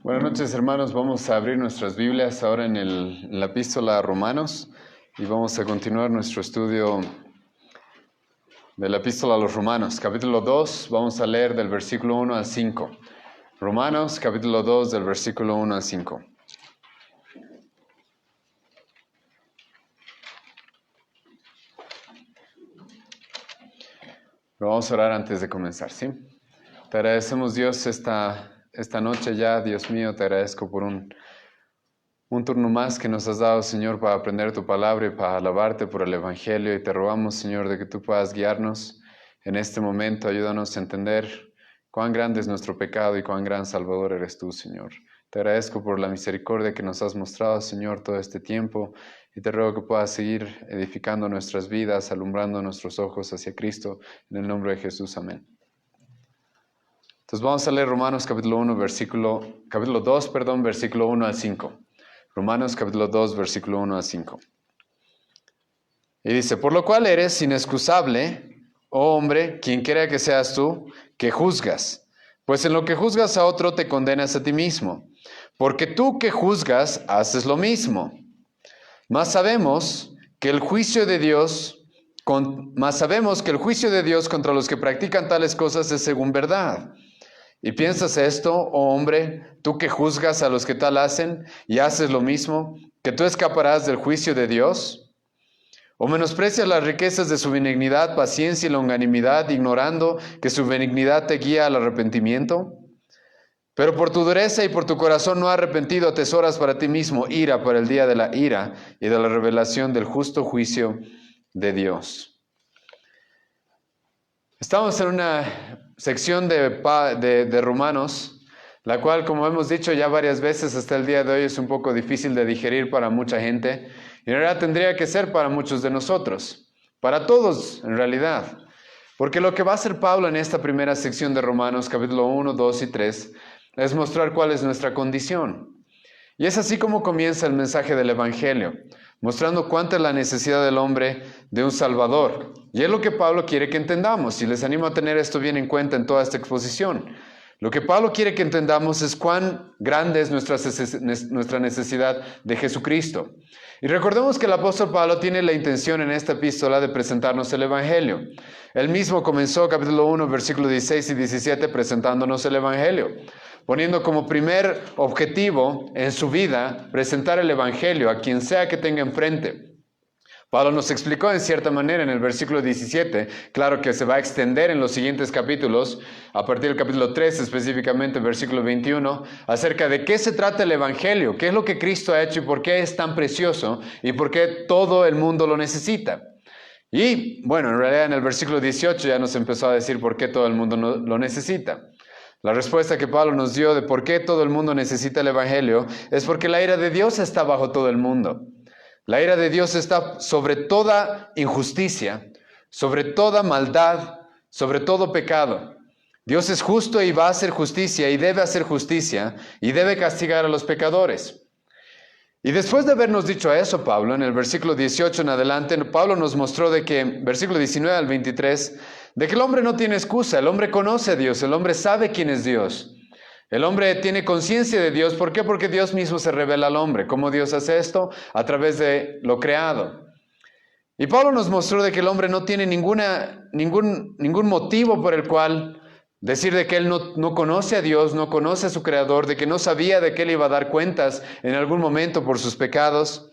Buenas noches, hermanos. Vamos a abrir nuestras Biblias ahora en la epístola a Romanos y vamos a continuar nuestro estudio de la epístola a los Romanos. Capítulo 2, vamos a leer del versículo 1 al 5. Romanos, capítulo 2, del versículo 1 al 5. Pero vamos a orar antes de comenzar, ¿sí? Te agradecemos, Dios, esta noche ya, Dios mío, te agradezco por un turno más que nos has dado, Señor, para aprender tu palabra y para alabarte por el Evangelio. Y te rogamos, Señor, de que tú puedas guiarnos en este momento. Ayúdanos a entender cuán grande es nuestro pecado y cuán gran Salvador eres tú, Señor. Te agradezco por la misericordia que nos has mostrado, Señor, todo este tiempo. Y te ruego que puedas seguir edificando nuestras vidas, alumbrando nuestros ojos hacia Cristo. En el nombre de Jesús, amén. Entonces vamos a leer Romanos capítulo 2, versículo 1 al 5. Romanos capítulo 2, versículo 1 a 5. Y dice, por lo cual eres inexcusable, oh hombre, quien quiera que seas tú, que juzgas. Pues en lo que juzgas a otro te condenas a ti mismo. Porque tú que juzgas haces lo mismo. Mas sabemos que el juicio de Dios contra los que practican tales cosas es según verdad. ¿Y piensas esto, oh hombre, tú que juzgas a los que tal hacen y haces lo mismo, que tú escaparás del juicio de Dios? ¿O menosprecias las riquezas de su benignidad, paciencia y longanimidad, ignorando que su benignidad te guía al arrepentimiento? Pero por tu dureza y por tu corazón no arrepentido atesoras para ti mismo ira para el día de la ira y de la revelación del justo juicio de Dios. Estamos en una sección de Romanos, la cual, como hemos dicho ya varias veces hasta el día de hoy, es un poco difícil de digerir para mucha gente. Y en realidad tendría que ser para muchos de nosotros, para todos en realidad. Porque lo que va a hacer Pablo en esta primera sección de Romanos, capítulo 1, 2 y 3, es mostrar cuál es nuestra condición. Y es así como comienza el mensaje del Evangelio, mostrando cuánta es la necesidad del hombre de un Salvador. Y es lo que Pablo quiere que entendamos, y les animo a tener esto bien en cuenta en toda esta exposición. Lo que Pablo quiere que entendamos es cuán grande es nuestra necesidad de Jesucristo. Y recordemos que el apóstol Pablo tiene la intención en esta epístola de presentarnos el Evangelio. Él mismo comenzó capítulo 1, versículos 16 y 17 presentándonos el Evangelio, poniendo como primer objetivo en su vida presentar el Evangelio a quien sea que tenga enfrente. Pablo nos explicó en cierta manera en el versículo 17, claro que se va a extender en los siguientes capítulos, a partir del capítulo 3, específicamente el versículo 21, acerca de qué se trata el Evangelio, qué es lo que Cristo ha hecho y por qué es tan precioso y por qué todo el mundo lo necesita. Y bueno, en realidad en el versículo 18 ya nos empezó a decir por qué todo el mundo lo necesita. La respuesta que Pablo nos dio de por qué todo el mundo necesita el Evangelio es porque la ira de Dios está bajo todo el mundo. La ira de Dios está sobre toda injusticia, sobre toda maldad, sobre todo pecado. Dios es justo y va a hacer justicia y debe hacer justicia y debe castigar a los pecadores. Y después de habernos dicho eso, Pablo, en el versículo 18 en adelante, Pablo nos mostró de que, versículo 19 al 23, de que el hombre no tiene excusa, el hombre conoce a Dios, el hombre sabe quién es Dios. El hombre tiene conciencia de Dios. ¿Por qué? Porque Dios mismo se revela al hombre. ¿Cómo Dios hace esto? A través de lo creado. Y Pablo nos mostró de que el hombre no tiene ningún motivo por el cual decir de que él no conoce a Dios, no conoce a su creador, de que no sabía de que él iba a dar cuentas en algún momento por sus pecados.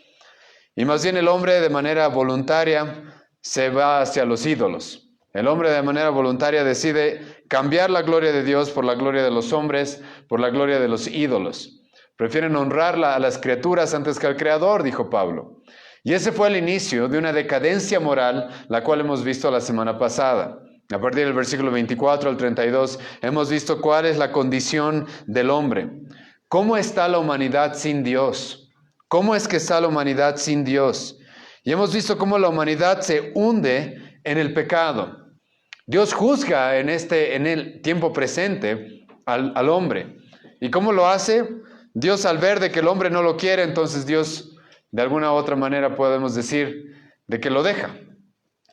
Y más bien el hombre de manera voluntaria se va hacia los ídolos. El hombre de manera voluntaria decide cambiar la gloria de Dios por la gloria de los hombres, por la gloria de los ídolos. Prefieren honrar a las criaturas antes que al Creador, dijo Pablo. Y ese fue el inicio de una decadencia moral, la cual hemos visto la semana pasada. A partir del versículo 24 al 32, hemos visto cuál es la condición del hombre. ¿Cómo está la humanidad sin Dios? ¿Cómo es que está la humanidad sin Dios? Y hemos visto cómo la humanidad se hunde en el pecado. Dios juzga en el tiempo presente al hombre. ¿Y cómo lo hace? Dios, al ver de que el hombre no lo quiere, entonces Dios, de alguna u otra manera podemos decir, de que lo deja,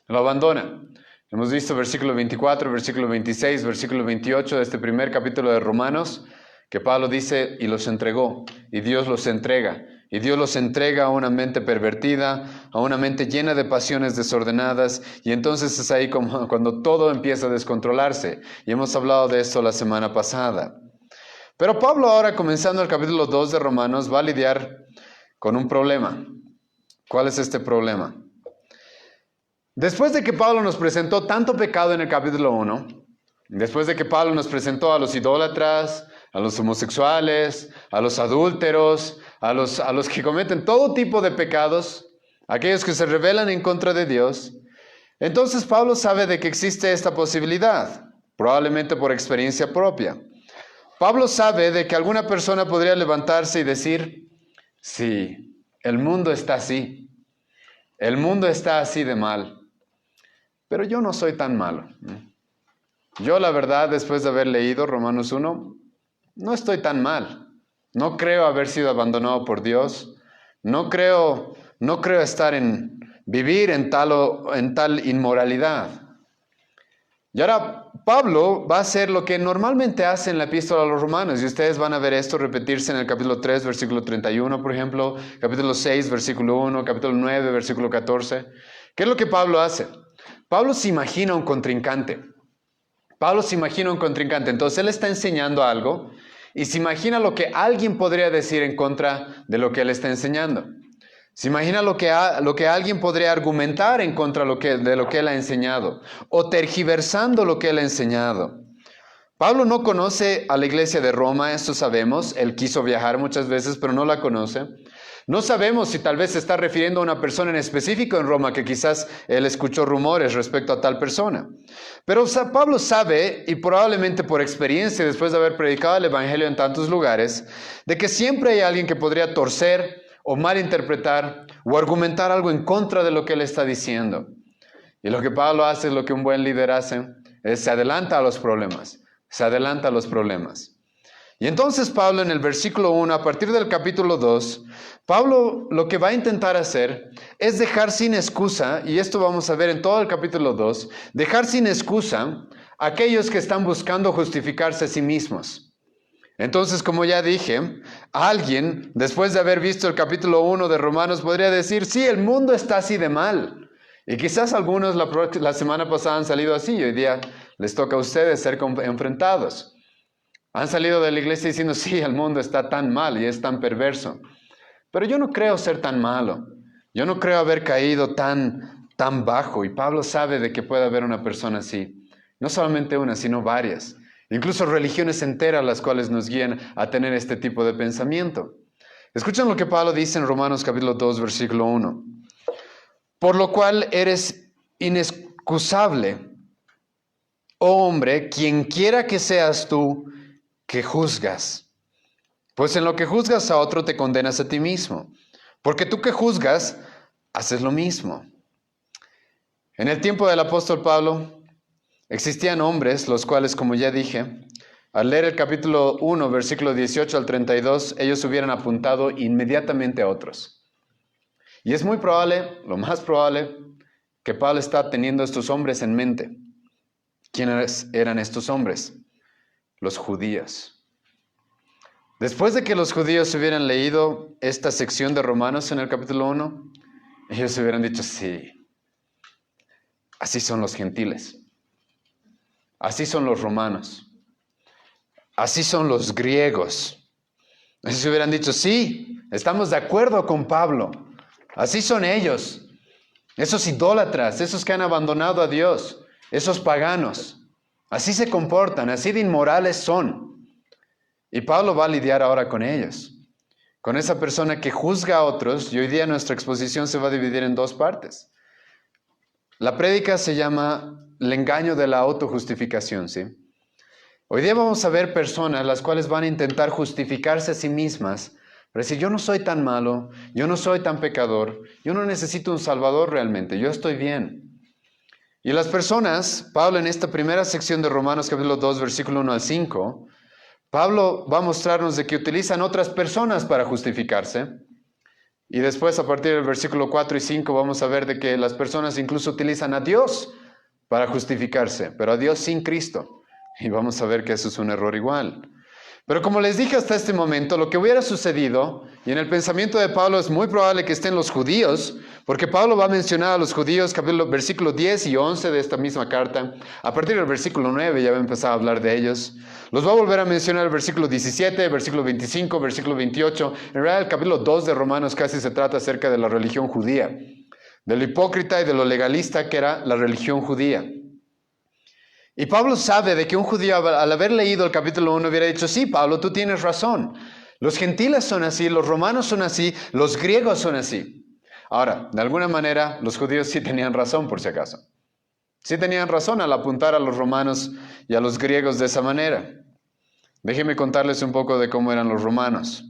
lo abandona. Hemos visto versículo 24, versículo 26, versículo 28 de este primer capítulo de Romanos, que Pablo dice, y los entregó, y Dios los entrega. Y Dios los entrega a una mente pervertida, a una mente llena de pasiones desordenadas, y entonces es ahí como cuando todo empieza a descontrolarse. Y hemos hablado de esto la semana pasada. Pero Pablo ahora, comenzando el capítulo 2 de Romanos, va a lidiar con un problema. ¿Cuál es este problema? Después de que Pablo nos presentó tanto pecado en el capítulo 1, después de que Pablo nos presentó a los idólatras, a los homosexuales, a los adúlteros, a los que cometen todo tipo de pecados, aquellos que se rebelan en contra de Dios, entonces Pablo sabe de que existe esta posibilidad, probablemente por experiencia propia. Pablo sabe de que alguna persona podría levantarse y decir, sí, el mundo está así, el mundo está así de mal, pero yo no soy tan malo. Yo, la verdad, después de haber leído Romanos 1, no estoy tan mal. No creo haber sido abandonado por Dios. No creo vivir en tal inmoralidad. Y ahora Pablo va a hacer lo que normalmente hace en la epístola a los romanos. Y ustedes van a ver esto repetirse en el capítulo 3, versículo 31, por ejemplo. Capítulo 6, versículo 1. Capítulo 9, versículo 14. ¿Qué es lo que Pablo hace? Pablo se imagina un contrincante. Entonces él está enseñando algo y se imagina lo que alguien podría decir en contra de lo que él está enseñando. Se imagina lo que alguien podría argumentar en contra de lo que él ha enseñado o tergiversando lo que él ha enseñado. Pablo no conoce a la iglesia de Roma, esto sabemos. Él quiso viajar muchas veces, pero no la conoce. No sabemos si tal vez se está refiriendo a una persona en específico en Roma, que quizás él escuchó rumores respecto a tal persona. Pero Pablo sabe, y probablemente por experiencia después de haber predicado el evangelio en tantos lugares, de que siempre hay alguien que podría torcer o malinterpretar o argumentar algo en contra de lo que él está diciendo. Y lo que Pablo hace es lo que un buen líder hace, es se adelanta a los problemas. Y entonces Pablo en el versículo 1, a partir del capítulo 2, Pablo lo que va a intentar hacer es dejar sin excusa, y esto vamos a ver en todo el capítulo 2, dejar sin excusa a aquellos que están buscando justificarse a sí mismos. Entonces, como ya dije, alguien, después de haber visto el capítulo 1 de Romanos, podría decir, sí, el mundo está así de mal. Y quizás algunos la semana pasada han salido así, y hoy día les toca a ustedes ser enfrentados. Han salido de la iglesia diciendo, sí, el mundo está tan mal y es tan perverso. Pero yo no creo ser tan malo. Yo no creo haber caído tan bajo. Y Pablo sabe de que puede haber una persona así. No solamente una, sino varias. Incluso religiones enteras las cuales nos guían a tener este tipo de pensamiento. Escuchen lo que Pablo dice en Romanos capítulo 2, versículo 1. Por lo cual eres inexcusable, oh hombre, quien quiera que seas tú, que juzgas. Pues en lo que juzgas a otro te condenas a ti mismo, porque tú que juzgas, haces lo mismo. En el tiempo del apóstol Pablo, existían hombres, los cuales, como ya dije, al leer el capítulo 1, versículo 18 al 32, ellos hubieran apuntado inmediatamente a otros. Y es muy probable, lo más probable, que Pablo está teniendo a estos hombres en mente. ¿Quiénes eran estos hombres? Los judíos. Después de que los judíos hubieran leído esta sección de Romanos en el capítulo 1, ellos hubieran dicho, sí, así son los gentiles, así son los romanos, así son los griegos. Ellos hubieran dicho, sí, estamos de acuerdo con Pablo, así son ellos, esos idólatras, esos que han abandonado a Dios, esos paganos, así se comportan, así de inmorales son. Y Pablo va a lidiar ahora con ellos, con esa persona que juzga a otros, y hoy día nuestra exposición se va a dividir en dos partes. La prédica se llama el engaño de la autojustificación, ¿sí? Hoy día vamos a ver personas las cuales van a intentar justificarse a sí mismas, para decir, yo no soy tan malo, yo no soy tan pecador, yo no necesito un salvador realmente, yo estoy bien. Y las personas, Pablo en esta primera sección de Romanos capítulo 2, versículo 1 al 5, Pablo va a mostrarnos de que utilizan otras personas para justificarse. Y después, a partir del versículo 4 y 5, vamos a ver de que las personas incluso utilizan a Dios para justificarse, pero a Dios sin Cristo. Y vamos a ver que eso es un error igual. Pero como les dije hasta este momento, lo que hubiera sucedido, y en el pensamiento de Pablo es muy probable que estén los judíos, porque Pablo va a mencionar a los judíos, versículos 10 y 11 de esta misma carta. A partir del versículo 9 ya va a empezar a hablar de ellos. Los va a volver a mencionar el versículo 17, versículo 25, versículo 28. En realidad el capítulo 2 de Romanos casi se trata acerca de la religión judía, de lo hipócrita y de lo legalista que era la religión judía. Y Pablo sabe de que un judío, al haber leído el capítulo 1, hubiera dicho, sí, Pablo, tú tienes razón. Los gentiles son así, los romanos son así, los griegos son así. Ahora, de alguna manera, los judíos sí tenían razón, por si acaso. Sí tenían razón al apuntar a los romanos y a los griegos de esa manera. Déjenme contarles un poco de cómo eran los romanos.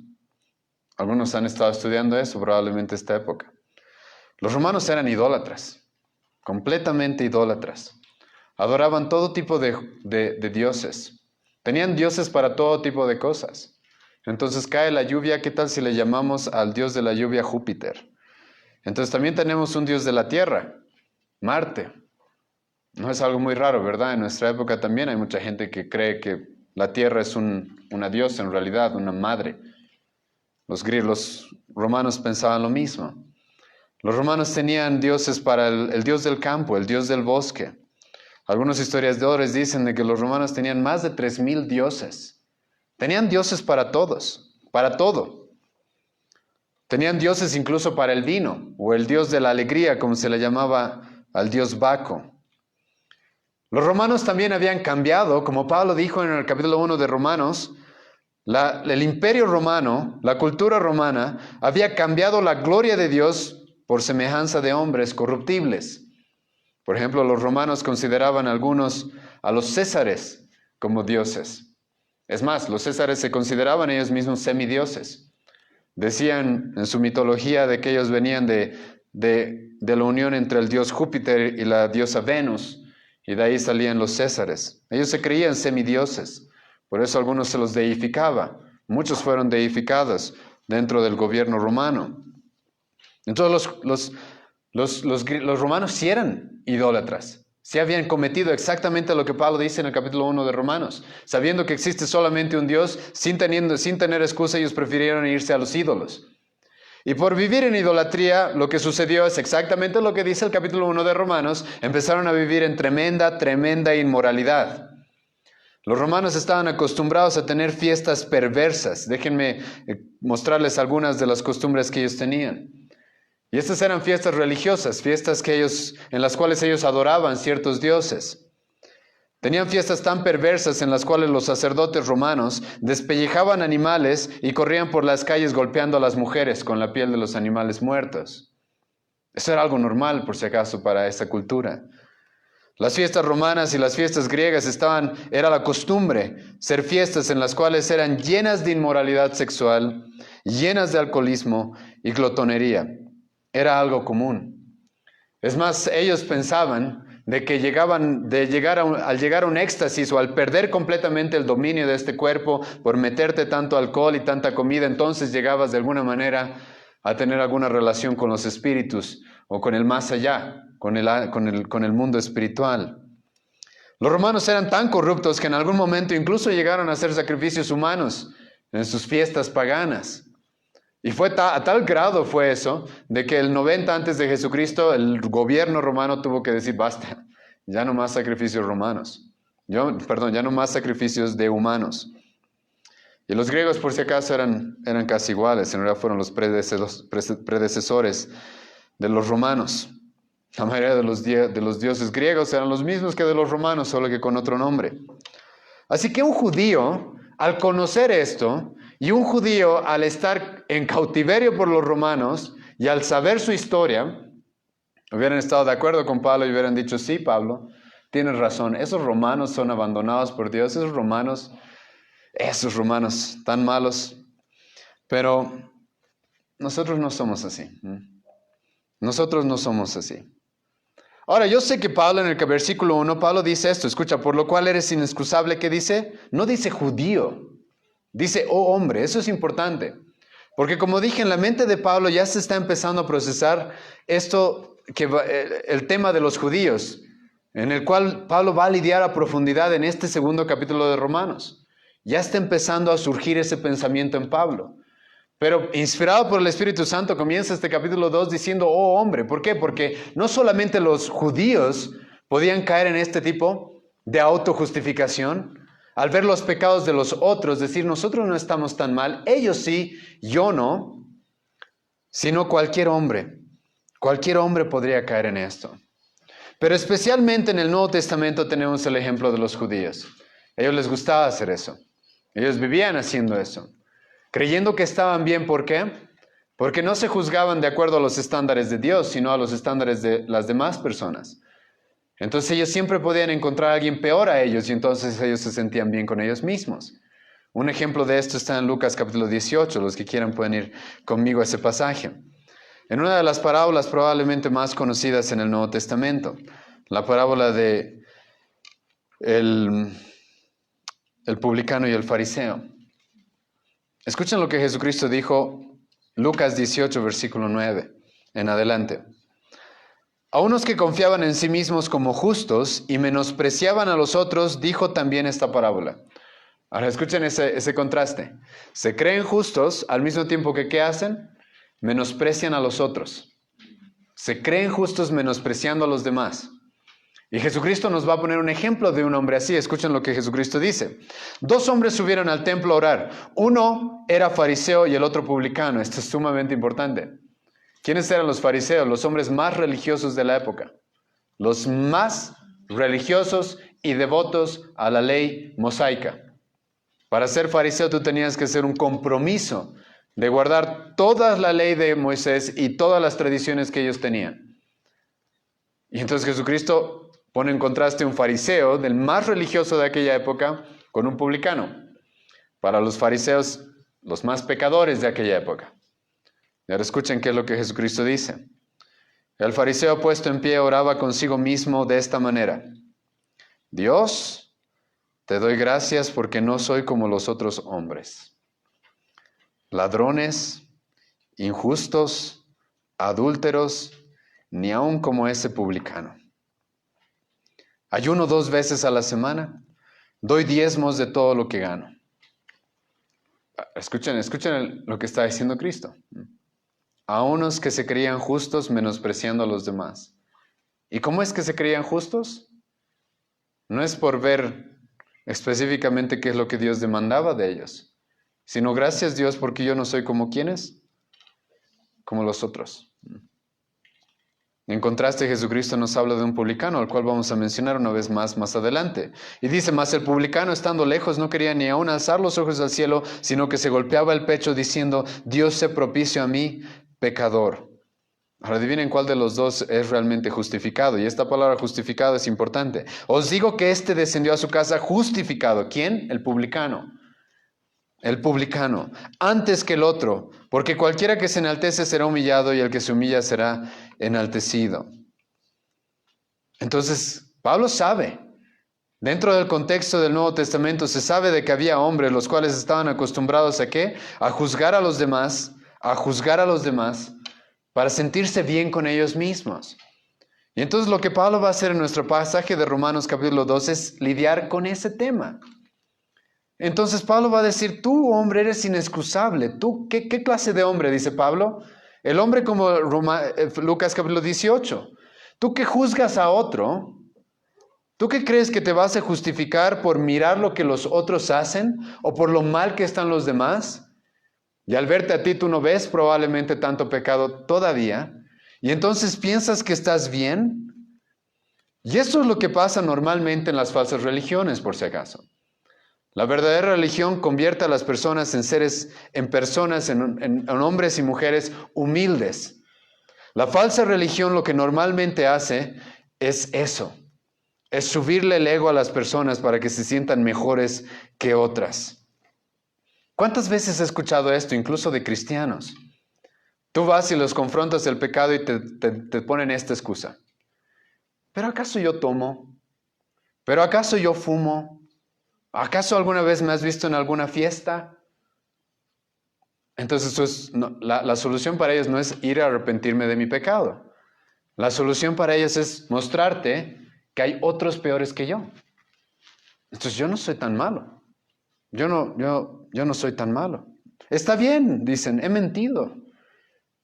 Algunos han estado estudiando eso probablemente esta época. Los romanos eran idólatras, completamente idólatras. Adoraban todo tipo de dioses. Tenían dioses para todo tipo de cosas. Entonces cae la lluvia, ¿qué tal si le llamamos al dios de la lluvia Júpiter? Entonces también tenemos un dios de la tierra, Marte. No es algo muy raro, ¿verdad? En nuestra época también hay mucha gente que cree que la tierra es una diosa en realidad, una madre. Los romanos pensaban lo mismo. Los romanos tenían dioses para el dios del campo, el dios del bosque. Algunos historiadores dicen de que los romanos tenían más de 3,000 dioses. Tenían dioses para todos, para todo. Tenían dioses incluso para el vino, o el dios de la alegría, como se le llamaba al dios Baco. Los romanos también habían cambiado, como Pablo dijo en el capítulo 1 de Romanos, el imperio romano, la cultura romana, había cambiado la gloria de Dios por semejanza de hombres corruptibles. Por ejemplo, los romanos consideraban algunos a los césares como dioses. Es más, los césares se consideraban ellos mismos semidioses. Decían en su mitología de que ellos venían de la unión entre el dios Júpiter y la diosa Venus, y de ahí salían los césares. Ellos se creían semidioses, por eso algunos se los deificaba. Muchos fueron deificados dentro del gobierno romano. Entonces los romanos sí eran idólatras, sí habían cometido exactamente lo que Pablo dice en el capítulo 1 de Romanos. Sabiendo que existe solamente un Dios, sin tener excusa, ellos prefirieron irse a los ídolos. Y por vivir en idolatría, lo que sucedió es exactamente lo que dice el capítulo 1 de Romanos. Empezaron a vivir en tremenda inmoralidad. Los romanos estaban acostumbrados a tener fiestas perversas. Déjenme mostrarles algunas de las costumbres que ellos tenían. Y estas eran fiestas religiosas, fiestas en las cuales ellos adoraban ciertos dioses. Tenían fiestas tan perversas en las cuales los sacerdotes romanos despellejaban animales y corrían por las calles golpeando a las mujeres con la piel de los animales muertos. Eso era algo normal, por si acaso, para esa cultura. Las fiestas romanas y las fiestas griegas era la costumbre, ser fiestas en las cuales eran llenas de inmoralidad sexual, llenas de alcoholismo y glotonería. Era algo común. Es más, ellos pensaban de que al llegar a un éxtasis o al perder completamente el dominio de este cuerpo por meterte tanto alcohol y tanta comida, entonces llegabas de alguna manera a tener alguna relación con los espíritus o con el más allá, con el mundo espiritual. Los romanos eran tan corruptos que en algún momento incluso llegaron a hacer sacrificios humanos en sus fiestas paganas. Y a tal grado fue eso, de que el 90 antes de Jesucristo, el gobierno romano tuvo que decir, basta, ya no más sacrificios romanos. Ya no más sacrificios de humanos. Y los griegos, por si acaso, eran casi iguales. En realidad fueron los predecesores de los romanos. La mayoría de los dioses griegos eran los mismos que de los romanos, solo que con otro nombre. Así que un judío, al conocer esto, y un judío, al estar en cautiverio por los romanos y al saber su historia, hubieran estado de acuerdo con Pablo y hubieran dicho, sí, Pablo, tienes razón, esos romanos son abandonados por Dios, esos romanos tan malos, pero nosotros no somos así. Nosotros no somos así. Ahora, yo sé que Pablo en el versículo 1, Pablo dice esto, escucha, por lo cual eres inexcusable, ¿qué dice? No dice judío. Dice, oh hombre, eso es importante. Porque como dije, en la mente de Pablo ya se está empezando a procesar el tema de los judíos, en el cual Pablo va a lidiar a profundidad en este segundo capítulo de Romanos. Ya está empezando a surgir ese pensamiento en Pablo. Pero inspirado por el Espíritu Santo comienza este capítulo 2 diciendo, oh hombre, ¿por qué? Porque no solamente los judíos podían caer en este tipo de autojustificación, al ver los pecados de los otros, decir, nosotros no estamos tan mal, ellos sí, yo no, sino cualquier hombre podría caer en esto. Pero especialmente en el Nuevo Testamento tenemos el ejemplo de los judíos. A ellos les gustaba hacer eso. Ellos vivían haciendo eso, creyendo que estaban bien. ¿Por qué? Porque no se juzgaban de acuerdo a los estándares de Dios, sino a los estándares de las demás personas. Entonces ellos siempre podían encontrar a alguien peor a ellos y entonces ellos se sentían bien con ellos mismos. Un ejemplo de esto está en Lucas capítulo 18. Los que quieran pueden ir conmigo a ese pasaje. En una de las parábolas probablemente más conocidas en el Nuevo Testamento, la parábola de el publicano y el fariseo. Escuchen lo que Jesucristo dijo, Lucas 18, versículo 9 en adelante. A unos que confiaban en sí mismos como justos y menospreciaban a los otros, dijo también esta parábola. Ahora escuchen ese contraste. Se creen justos al mismo tiempo que ¿qué hacen? Menosprecian a los otros. Se creen justos menospreciando a los demás. Y Jesucristo nos va a poner un ejemplo de un hombre así. Escuchen lo que Jesucristo dice. 2 hombres subieron al templo a orar. Uno era fariseo y el otro publicano. Esto es sumamente importante. ¿Quiénes eran los fariseos? Los hombres más religiosos de la época. Los más religiosos y devotos a la ley mosaica. Para ser fariseo tú tenías que hacer un compromiso de guardar toda la ley de Moisés y todas las tradiciones que ellos tenían. Y entonces Jesucristo pone en contraste un fariseo, del más religioso de aquella época, con un publicano. Para los fariseos, los más pecadores de aquella época. Y ahora escuchen qué es lo que Jesucristo dice. El fariseo puesto en pie oraba consigo mismo de esta manera. Dios, te doy gracias porque no soy como los otros hombres. Ladrones, injustos, adúlteros, ni aun como ese publicano. Ayuno 2 veces a la semana, doy diezmos de todo lo que gano. Escuchen lo que está diciendo Cristo. A unos que se creían justos menospreciando a los demás. ¿Y cómo es que se creían justos? No es por ver específicamente qué es lo que Dios demandaba de ellos, sino gracias Dios porque yo no soy como ¿quiénes? Como los otros. En contraste, Jesucristo nos habla de un publicano, al cual vamos a mencionar una vez más adelante. Y dice, mas el publicano estando lejos no quería ni aún alzar los ojos al cielo, sino que se golpeaba el pecho diciendo, Dios sé propicio a mí, pecador. Ahora adivinen cuál de los dos es realmente justificado. Y esta palabra justificado es importante. Os digo que este descendió a su casa justificado. ¿Quién? El publicano. El publicano, antes que el otro, porque cualquiera que se enaltece será humillado y el que se humilla será enaltecido. Entonces, Pablo sabe, dentro del contexto del Nuevo Testamento se sabe de que había hombres los cuales estaban acostumbrados ¿a qué? A juzgar a los demás, para sentirse bien con ellos mismos. Y entonces lo que Pablo va a hacer en nuestro pasaje de Romanos capítulo 2 es lidiar con ese tema. Entonces Pablo va a decir, tú hombre eres inexcusable. ¿Tú qué clase de hombre? Dice Pablo. El hombre como Lucas capítulo 18. Tú que juzgas a otro, ¿tú qué crees que te vas a justificar por mirar lo que los otros hacen o por lo mal que están los demás? Y al verte a ti tú no ves probablemente tanto pecado todavía. Y entonces piensas que estás bien. Y eso es lo que pasa normalmente en las falsas religiones, por si acaso. La verdadera religión convierte a las personas en personas, en hombres y mujeres humildes. La falsa religión lo que normalmente hace es eso, es subirle el ego a las personas para que se sientan mejores que otras. ¿Cuántas veces he escuchado esto, incluso de cristianos? Tú vas y los confrontas el pecado y te ponen esta excusa. ¿Pero acaso yo tomo? ¿Pero acaso yo fumo? ¿Acaso alguna vez me has visto en alguna fiesta? Entonces la solución para ellos no es ir a arrepentirme de mi pecado. La solución para ellos es mostrarte que hay otros peores que yo. Entonces yo no soy tan malo. yo no soy tan malo. Está bien, dicen, he mentido,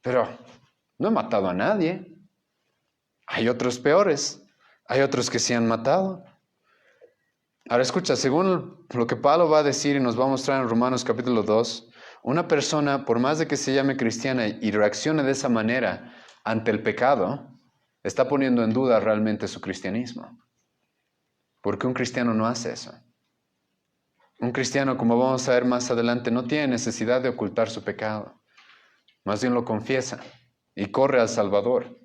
pero no he matado a nadie. Hay otros peores, hay otros que se han matado. Ahora escucha, según lo que Pablo va a decir y nos va a mostrar en Romanos capítulo 2, una persona, por más de que se llame cristiana y reaccione de esa manera ante el pecado, está poniendo en duda realmente su cristianismo. Porque un cristiano no hace eso. Un cristiano, como vamos a ver más adelante, no tiene necesidad de ocultar su pecado. Más bien lo confiesa y corre al Salvador.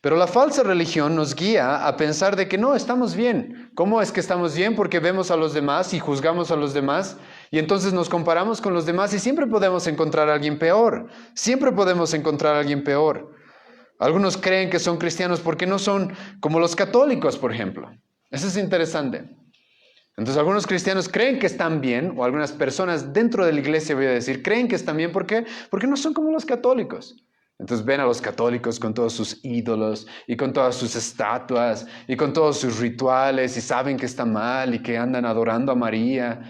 Pero la falsa religión nos guía a pensar de que no, estamos bien. ¿Cómo es que estamos bien? Porque vemos a los demás y juzgamos a los demás y entonces nos comparamos con los demás y siempre podemos encontrar a alguien peor. Siempre podemos encontrar a alguien peor. Algunos creen que son cristianos porque no son como los católicos, por ejemplo. Eso es interesante. Entonces algunos cristianos creen que están bien, o algunas personas dentro de la iglesia, voy a decir, creen que están bien. ¿Por qué? Porque no son como los católicos. Entonces ven a los católicos con todos sus ídolos y con todas sus estatuas y con todos sus rituales y saben que está mal y que andan adorando a María.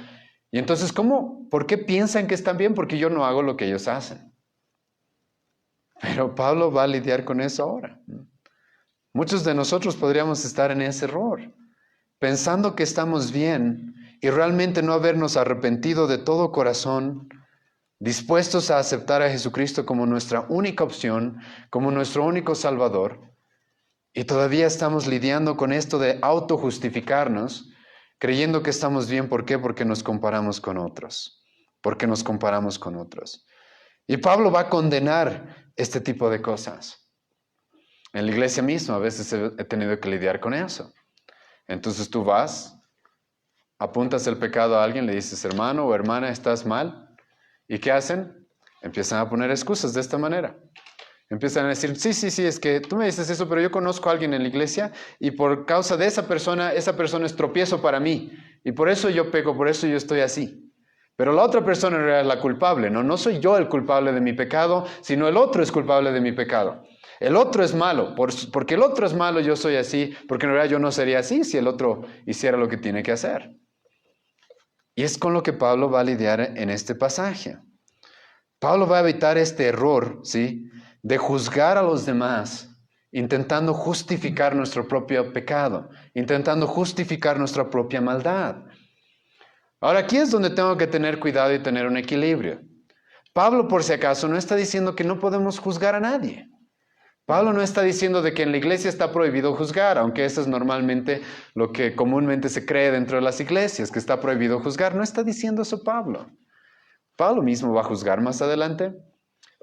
Y entonces, ¿por qué piensan que están bien? Porque yo no hago lo que ellos hacen. Pero Pablo va a lidiar con eso ahora. Muchos de nosotros podríamos estar en ese error, pensando que estamos bien y realmente no habernos arrepentido de todo corazón, dispuestos a aceptar a Jesucristo como nuestra única opción, como nuestro único Salvador, y todavía estamos lidiando con esto de autojustificarnos, creyendo que estamos bien. ¿Por qué? Porque nos comparamos con otros. Porque nos comparamos con otros. Y Pablo va a condenar este tipo de cosas. En la iglesia misma a veces he tenido que lidiar con eso. Entonces tú vas, apuntas el pecado a alguien, le dices, hermano o hermana, estás mal. ¿Y qué hacen? Empiezan a poner excusas de esta manera. Empiezan a decir, sí, es que tú me dices eso, pero yo conozco a alguien en la iglesia y por causa de esa persona es tropiezo para mí. Y por eso yo peco, por eso yo estoy así. Pero la otra persona en realidad es la culpable, ¿no? No soy yo el culpable de mi pecado, sino el otro es culpable de mi pecado. El otro es malo, porque el otro es malo, yo soy así, porque en realidad yo no sería así si el otro hiciera lo que tiene que hacer. Y es con lo que Pablo va a lidiar en este pasaje. Pablo va a evitar este error, ¿sí?, de juzgar a los demás, intentando justificar nuestro propio pecado, intentando justificar nuestra propia maldad. Ahora, aquí es donde tengo que tener cuidado y tener un equilibrio. Pablo, por si acaso, no está diciendo que no podemos juzgar a nadie. Pablo no está diciendo de que en la iglesia está prohibido juzgar, aunque eso es normalmente lo que comúnmente se cree dentro de las iglesias, que está prohibido juzgar. No está diciendo eso Pablo. Pablo mismo va a juzgar más adelante.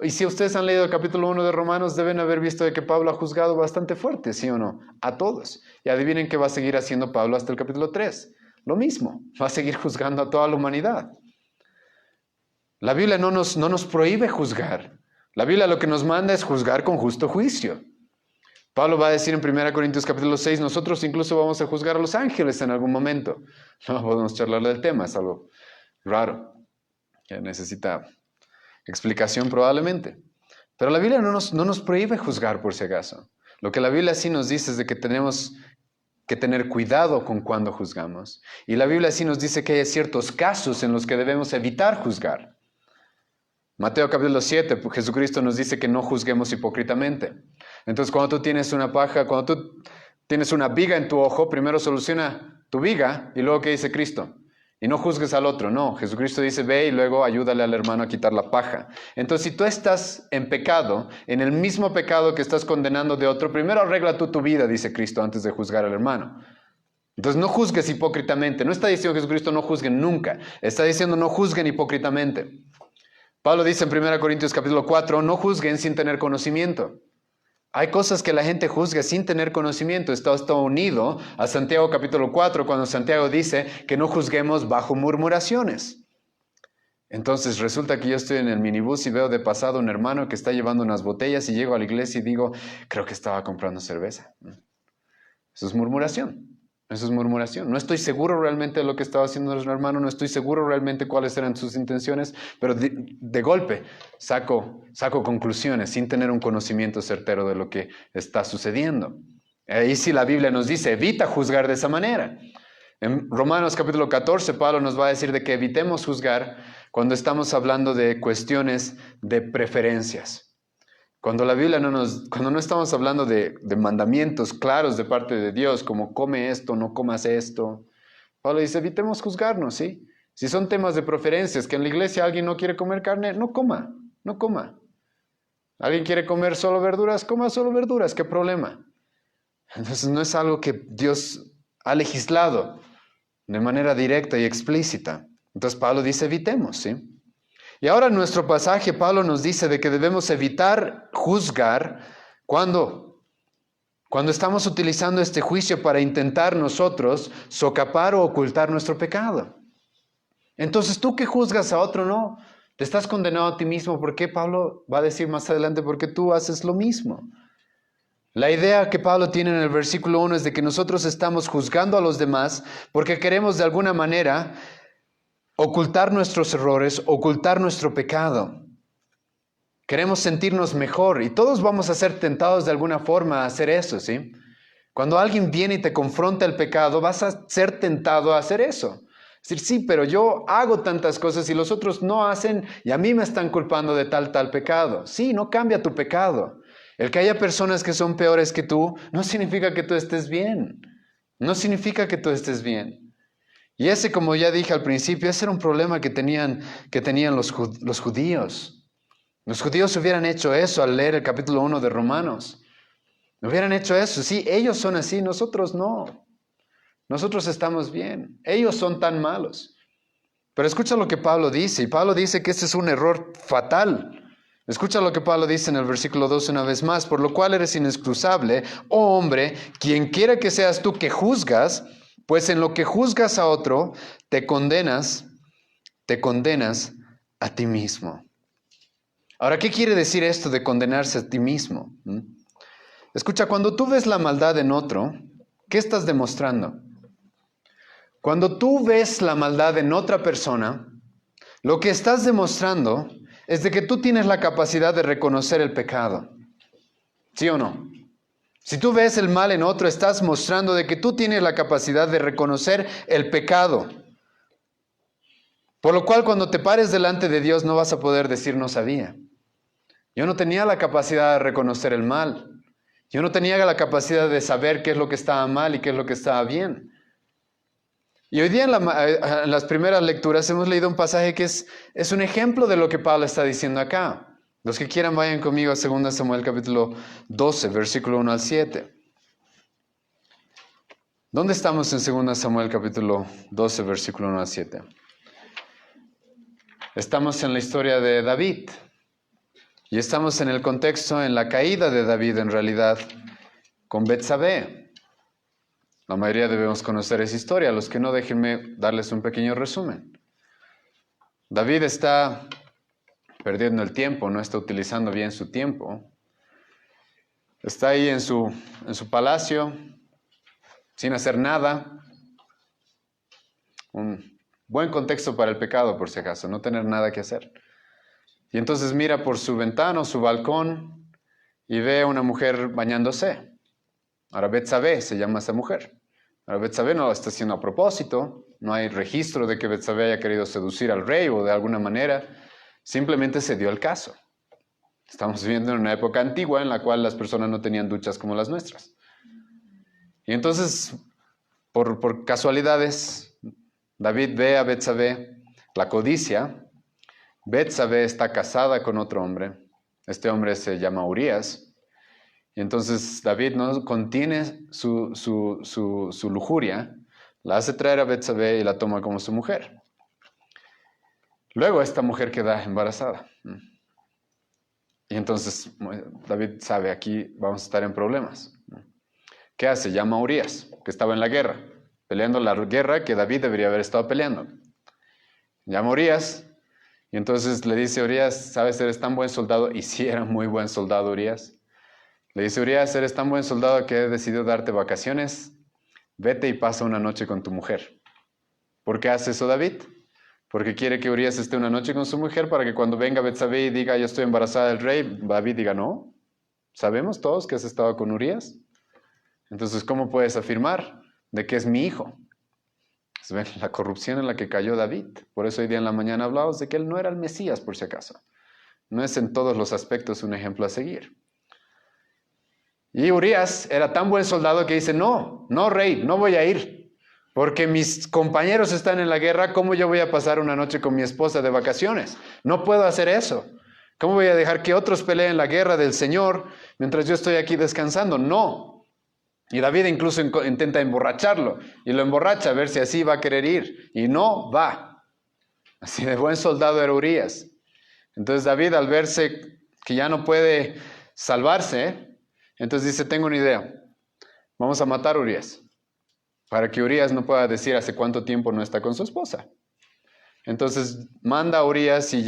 Y si ustedes han leído el capítulo 1 de Romanos, deben haber visto de que Pablo ha juzgado bastante fuerte, ¿sí o no? A todos. Y adivinen qué va a seguir haciendo Pablo hasta el capítulo 3. Lo mismo, va a seguir juzgando a toda la humanidad. La Biblia no nos prohíbe juzgar. La Biblia lo que nos manda es juzgar con justo juicio. Pablo va a decir en 1 Corintios capítulo 6, nosotros incluso vamos a juzgar a los ángeles en algún momento. No podemos charlar del tema, es algo raro, que necesita explicación probablemente. Pero la Biblia no nos prohíbe juzgar por si acaso. Lo que la Biblia sí nos dice es de que tenemos que tener cuidado con cuando juzgamos. Y la Biblia sí nos dice que hay ciertos casos en los que debemos evitar juzgar. Mateo capítulo 7, Jesucristo nos dice que no juzguemos hipócritamente. Entonces, cuando tú tienes cuando tú tienes una viga en tu ojo, primero soluciona tu viga y luego ¿qué dice Cristo? Y no juzgues al otro, no. Jesucristo dice, ve y luego ayúdale al hermano a quitar la paja. Entonces, si tú estás en pecado, en el mismo pecado que estás condenando de otro, primero arregla tú tu vida, dice Cristo, antes de juzgar al hermano. Entonces, no juzgues hipócritamente. No está diciendo Jesucristo no juzguen nunca. Está diciendo no juzguen hipócritamente. Pablo dice en 1 Corintios capítulo 4, no juzguen sin tener conocimiento. Hay cosas que la gente juzga sin tener conocimiento. Está unido a Santiago capítulo 4, cuando Santiago dice que no juzguemos bajo murmuraciones. Entonces resulta que yo estoy en el minibús y veo de pasado un hermano que está llevando unas botellas y llego a la iglesia y digo, creo que estaba comprando cerveza. Eso es murmuración. Eso es murmuración. No estoy seguro realmente de lo que estaba haciendo nuestro hermano, no estoy seguro realmente cuáles eran sus intenciones, pero de golpe saco conclusiones sin tener un conocimiento certero de lo que está sucediendo. Ahí sí la Biblia nos dice, evita juzgar de esa manera. En Romanos capítulo 14, Pablo nos va a decir de que evitemos juzgar cuando estamos hablando de cuestiones de preferencias. Cuando la Biblia cuando no estamos hablando de mandamientos claros de parte de Dios, como come esto, no comas esto. Pablo dice, evitemos juzgarnos, ¿sí? Si son temas de preferencias, que en la iglesia alguien no quiere comer carne, no coma, no coma. ¿Alguien quiere comer solo verduras? Coma solo verduras, ¿qué problema? Entonces no es algo que Dios ha legislado de manera directa y explícita. Entonces Pablo dice, evitemos, ¿sí? Y ahora en nuestro pasaje Pablo nos dice de que debemos evitar juzgar cuando estamos utilizando este juicio para intentar nosotros socapar o ocultar nuestro pecado. Entonces tú que juzgas a otro, no, te estás condenado a ti mismo. ¿Por qué? Pablo va a decir más adelante, porque tú haces lo mismo. La idea que Pablo tiene en el versículo 1 es de que nosotros estamos juzgando a los demás porque queremos de alguna manera ocultar nuestros errores, ocultar nuestro pecado. Queremos sentirnos mejor y todos vamos a ser tentados de alguna forma a hacer eso, ¿sí? Cuando alguien viene y te confronta el pecado, vas a ser tentado a hacer eso. Es decir, sí, pero yo hago tantas cosas y los otros no hacen y a mí me están culpando de tal pecado. Sí, no cambia tu pecado. El que haya personas que son peores que tú no significa que tú estés bien. No significa que tú estés bien. Y ese, como ya dije al principio, ese era un problema que tenían los judíos. Los judíos hubieran hecho eso al leer el capítulo 1 de Romanos. Hubieran hecho eso. Sí, ellos son así, nosotros no. Nosotros estamos bien. Ellos son tan malos. Pero escucha lo que Pablo dice. Y Pablo dice que este es un error fatal. Escucha lo que Pablo dice en el versículo 2 una vez más. Por lo cual eres inexcusable, oh hombre, quien quiera que seas tú que juzgas, pues en lo que juzgas a otro, te condenas a ti mismo. Ahora, ¿qué quiere decir esto de condenarse a ti mismo? Escucha, cuando tú ves la maldad en otro, ¿qué estás demostrando? Cuando tú ves la maldad en otra persona, lo que estás demostrando es de que tú tienes la capacidad de reconocer el pecado. ¿Sí o no? Si tú ves el mal en otro, estás mostrando de que tú tienes la capacidad de reconocer el pecado. Por lo cual, cuando te pares delante de Dios, no vas a poder decir no sabía. Yo no tenía la capacidad de reconocer el mal. Yo no tenía la capacidad de saber qué es lo que estaba mal y qué es lo que estaba bien. Y hoy día en las primeras lecturas hemos leído un pasaje que es un ejemplo de lo que Pablo está diciendo acá. Los que quieran vayan conmigo a 2 Samuel capítulo 12, versículo 1 al 7. ¿Dónde estamos en 2 Samuel capítulo 12, versículo 1 al 7? Estamos en la historia de David. Y estamos en el contexto, en la caída de David en realidad, con Betsabé. La mayoría debemos conocer esa historia. Los que no, déjenme darles un pequeño resumen. David está perdiendo el tiempo, no está utilizando bien su tiempo. Está ahí en su palacio, sin hacer nada. Un buen contexto para el pecado, por si acaso, no tener nada que hacer. Y entonces mira por su ventana o su balcón y ve a una mujer bañándose. Ahora Betsabé se llama esa mujer. Ahora Betsabé no lo está haciendo a propósito. No hay registro de que Betsabé haya querido seducir al rey o de alguna manera. Simplemente se dio el caso. Estamos viviendo en una época antigua en la cual las personas no tenían duchas como las nuestras. Y entonces, por casualidades, David ve a Betsabé, la codicia. Betsabé está casada con otro hombre. Este hombre se llama Urías. Y entonces David no contiene su lujuria, la hace traer a Betsabé y la toma como su mujer. Luego esta mujer queda embarazada. Y entonces David sabe, aquí vamos a estar en problemas. ¿Qué hace? Llama a Urías, que estaba en la guerra, peleando la guerra que David debería haber estado peleando. Llama a Urías. Y entonces le dice, Urías, ¿sabes? Eres tan buen soldado. Y sí era muy buen soldado Urías. Le dice, Urías, eres tan buen soldado que he decidido darte vacaciones. Vete y pasa una noche con tu mujer. ¿Por qué hace eso David? Porque quiere que Urías esté una noche con su mujer para que cuando venga Betsabé y diga, yo estoy embarazada del rey, David diga, no. ¿Sabemos todos que has estado con Urías? Entonces, ¿cómo puedes afirmar de que es mi hijo? ¿Ven? La corrupción en la que cayó David. Por eso hoy día en la mañana hablábamos de que él no era el Mesías, por si acaso. No es en todos los aspectos un ejemplo a seguir. Y Urías era tan buen soldado que dice, no, rey, no voy a ir. Porque mis compañeros están en la guerra, ¿cómo yo voy a pasar una noche con mi esposa de vacaciones? No puedo hacer eso. ¿Cómo voy a dejar que otros peleen la guerra del Señor mientras yo estoy aquí descansando? No. Y David incluso intenta emborracharlo y lo emborracha a ver si así va a querer ir. Y no va. Así de buen soldado era Urías. Entonces David, al verse que ya no puede salvarse, entonces dice, tengo una idea. Vamos a matar a Urías para que Urías no pueda decir hace cuánto tiempo no está con su esposa. Entonces manda a Urías y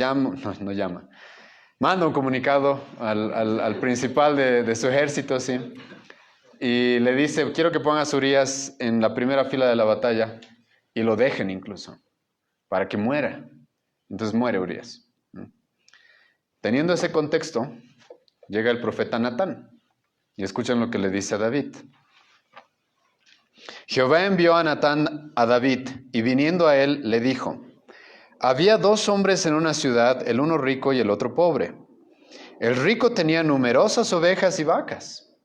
manda un comunicado al principal de su ejército, ¿sí? Y le dice, quiero que pongas a Urías en la primera fila de la batalla y lo dejen incluso, para que muera. Entonces muere Urías. Teniendo ese contexto, llega el profeta Natán y escuchen lo que le dice a David. Jehová envió a Natán a David y viniendo a él le dijo, había 2 hombres en una ciudad, el uno rico y el otro pobre. El rico tenía numerosas ovejas y vacas,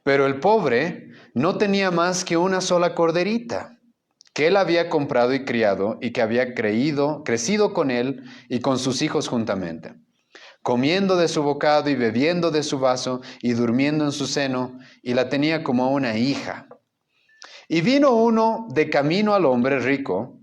pero el pobre no tenía más que una sola corderita, que él había comprado y criado y que había crecido con él y con sus hijos juntamente, comiendo de su bocado y bebiendo de su vaso y durmiendo en su seno, y la tenía como una hija. Y vino uno de camino al hombre rico,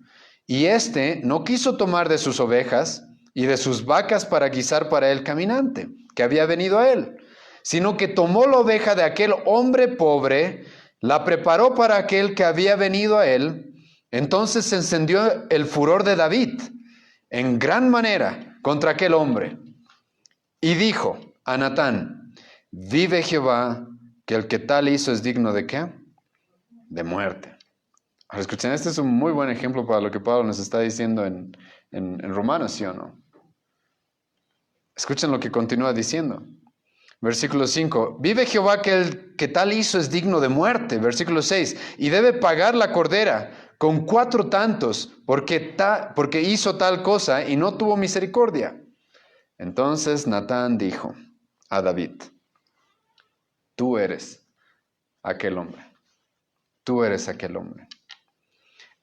y éste no quiso tomar de sus ovejas y de sus vacas para guisar para el caminante, que había venido a él, sino que tomó la oveja de aquel hombre pobre, la preparó para aquel que había venido a él. Entonces se encendió el furor de David en gran manera contra aquel hombre. Y dijo a Natán, vive Jehová, que el que tal hizo es digno ¿de qué? De muerte. Ahora escuchen, este es un muy buen ejemplo para lo que Pablo nos está diciendo en Romanos, ¿sí o no? Escuchen lo que continúa diciendo. Versículo 5, vive Jehová que el que tal hizo es digno de muerte. Versículo 6, y debe pagar la cordera con 4 tantos, porque hizo tal cosa y no tuvo misericordia. Entonces Natán dijo a David, tú eres aquel hombre. Tú eres aquel hombre.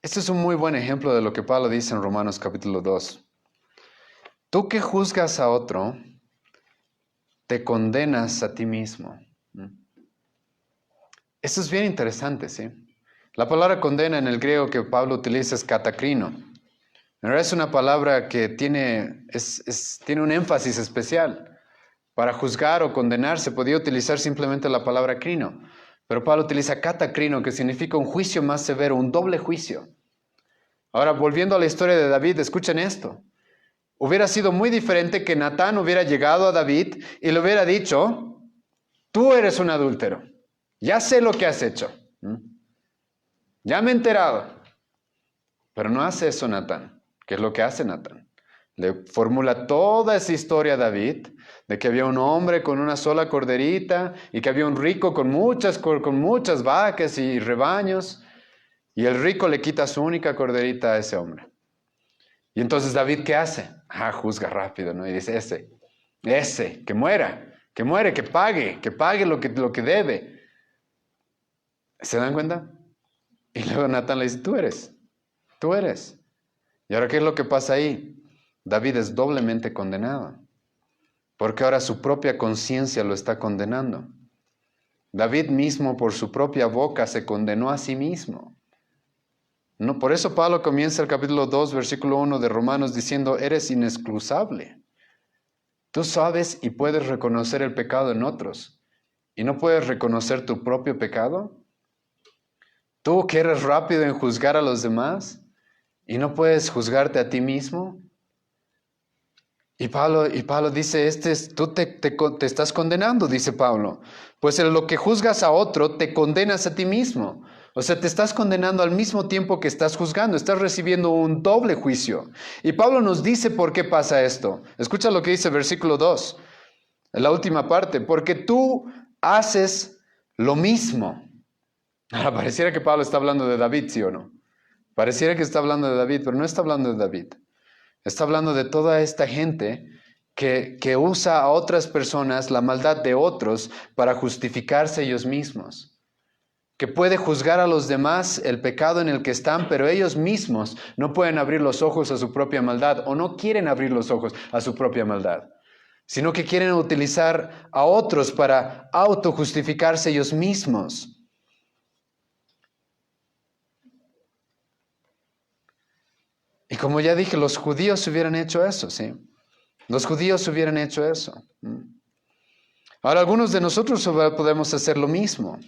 Este es un muy buen ejemplo de lo que Pablo dice en Romanos capítulo 2. Tú que juzgas a otro, te condenas a ti mismo. Esto es bien interesante, ¿sí? La palabra condena en el griego que Pablo utiliza es katakrino. En realidad es una palabra que tiene un énfasis especial. Para juzgar o condenar se podía utilizar simplemente la palabra crino. Pero Pablo utiliza katakrino, que significa un juicio más severo, un doble juicio. Ahora, volviendo a la historia de David, escuchen esto. Hubiera sido muy diferente que Natán hubiera llegado a David y le hubiera dicho, tú eres un adúltero, ya sé lo que has hecho, ya me he enterado. Pero no hace eso Natán. ¿Qué es lo que hace Natán? Le formula toda esa historia a David, de que había un hombre con una sola corderita y que había un rico con muchas vacas y rebaños, y el rico le quita su única corderita a ese hombre. Y entonces David, ¿qué hace? Juzga rápido, ¿no? Y dice, ese, que muera, que pague lo que debe. ¿Se dan cuenta? Y luego Natán le dice, tú eres. ¿Y ahora qué es lo que pasa ahí? David es doblemente condenado, porque ahora su propia conciencia lo está condenando. David mismo por su propia boca se condenó a sí mismo. No, por eso Pablo comienza el capítulo 2, versículo 1 de Romanos diciendo, eres inexcusable. Tú sabes y puedes reconocer el pecado en otros, ¿y no puedes reconocer tu propio pecado? Tú que eres rápido en juzgar a los demás, ¿y no puedes juzgarte a ti mismo? Y Pablo dice, tú te estás condenando, dice Pablo. Pues en lo que juzgas a otro, te condenas a ti mismo. O sea, te estás condenando al mismo tiempo que estás juzgando. Estás recibiendo un doble juicio. Y Pablo nos dice por qué pasa esto. Escucha lo que dice versículo 2, en la última parte. Porque tú haces lo mismo. Ahora, pareciera que Pablo está hablando de David, ¿sí o no? Pareciera que está hablando de David, pero no está hablando de David. Está hablando de toda esta gente que usa a otras personas, la maldad de otros, para justificarse ellos mismos. Que puede juzgar a los demás el pecado en el que están, pero ellos mismos no pueden abrir los ojos a su propia maldad o no quieren abrir los ojos a su propia maldad, sino que quieren utilizar a otros para autojustificarse ellos mismos. Y como ya dije, los judíos hubieran hecho eso, ¿sí? Los judíos hubieran hecho eso. Ahora, algunos de nosotros podemos hacer lo mismo.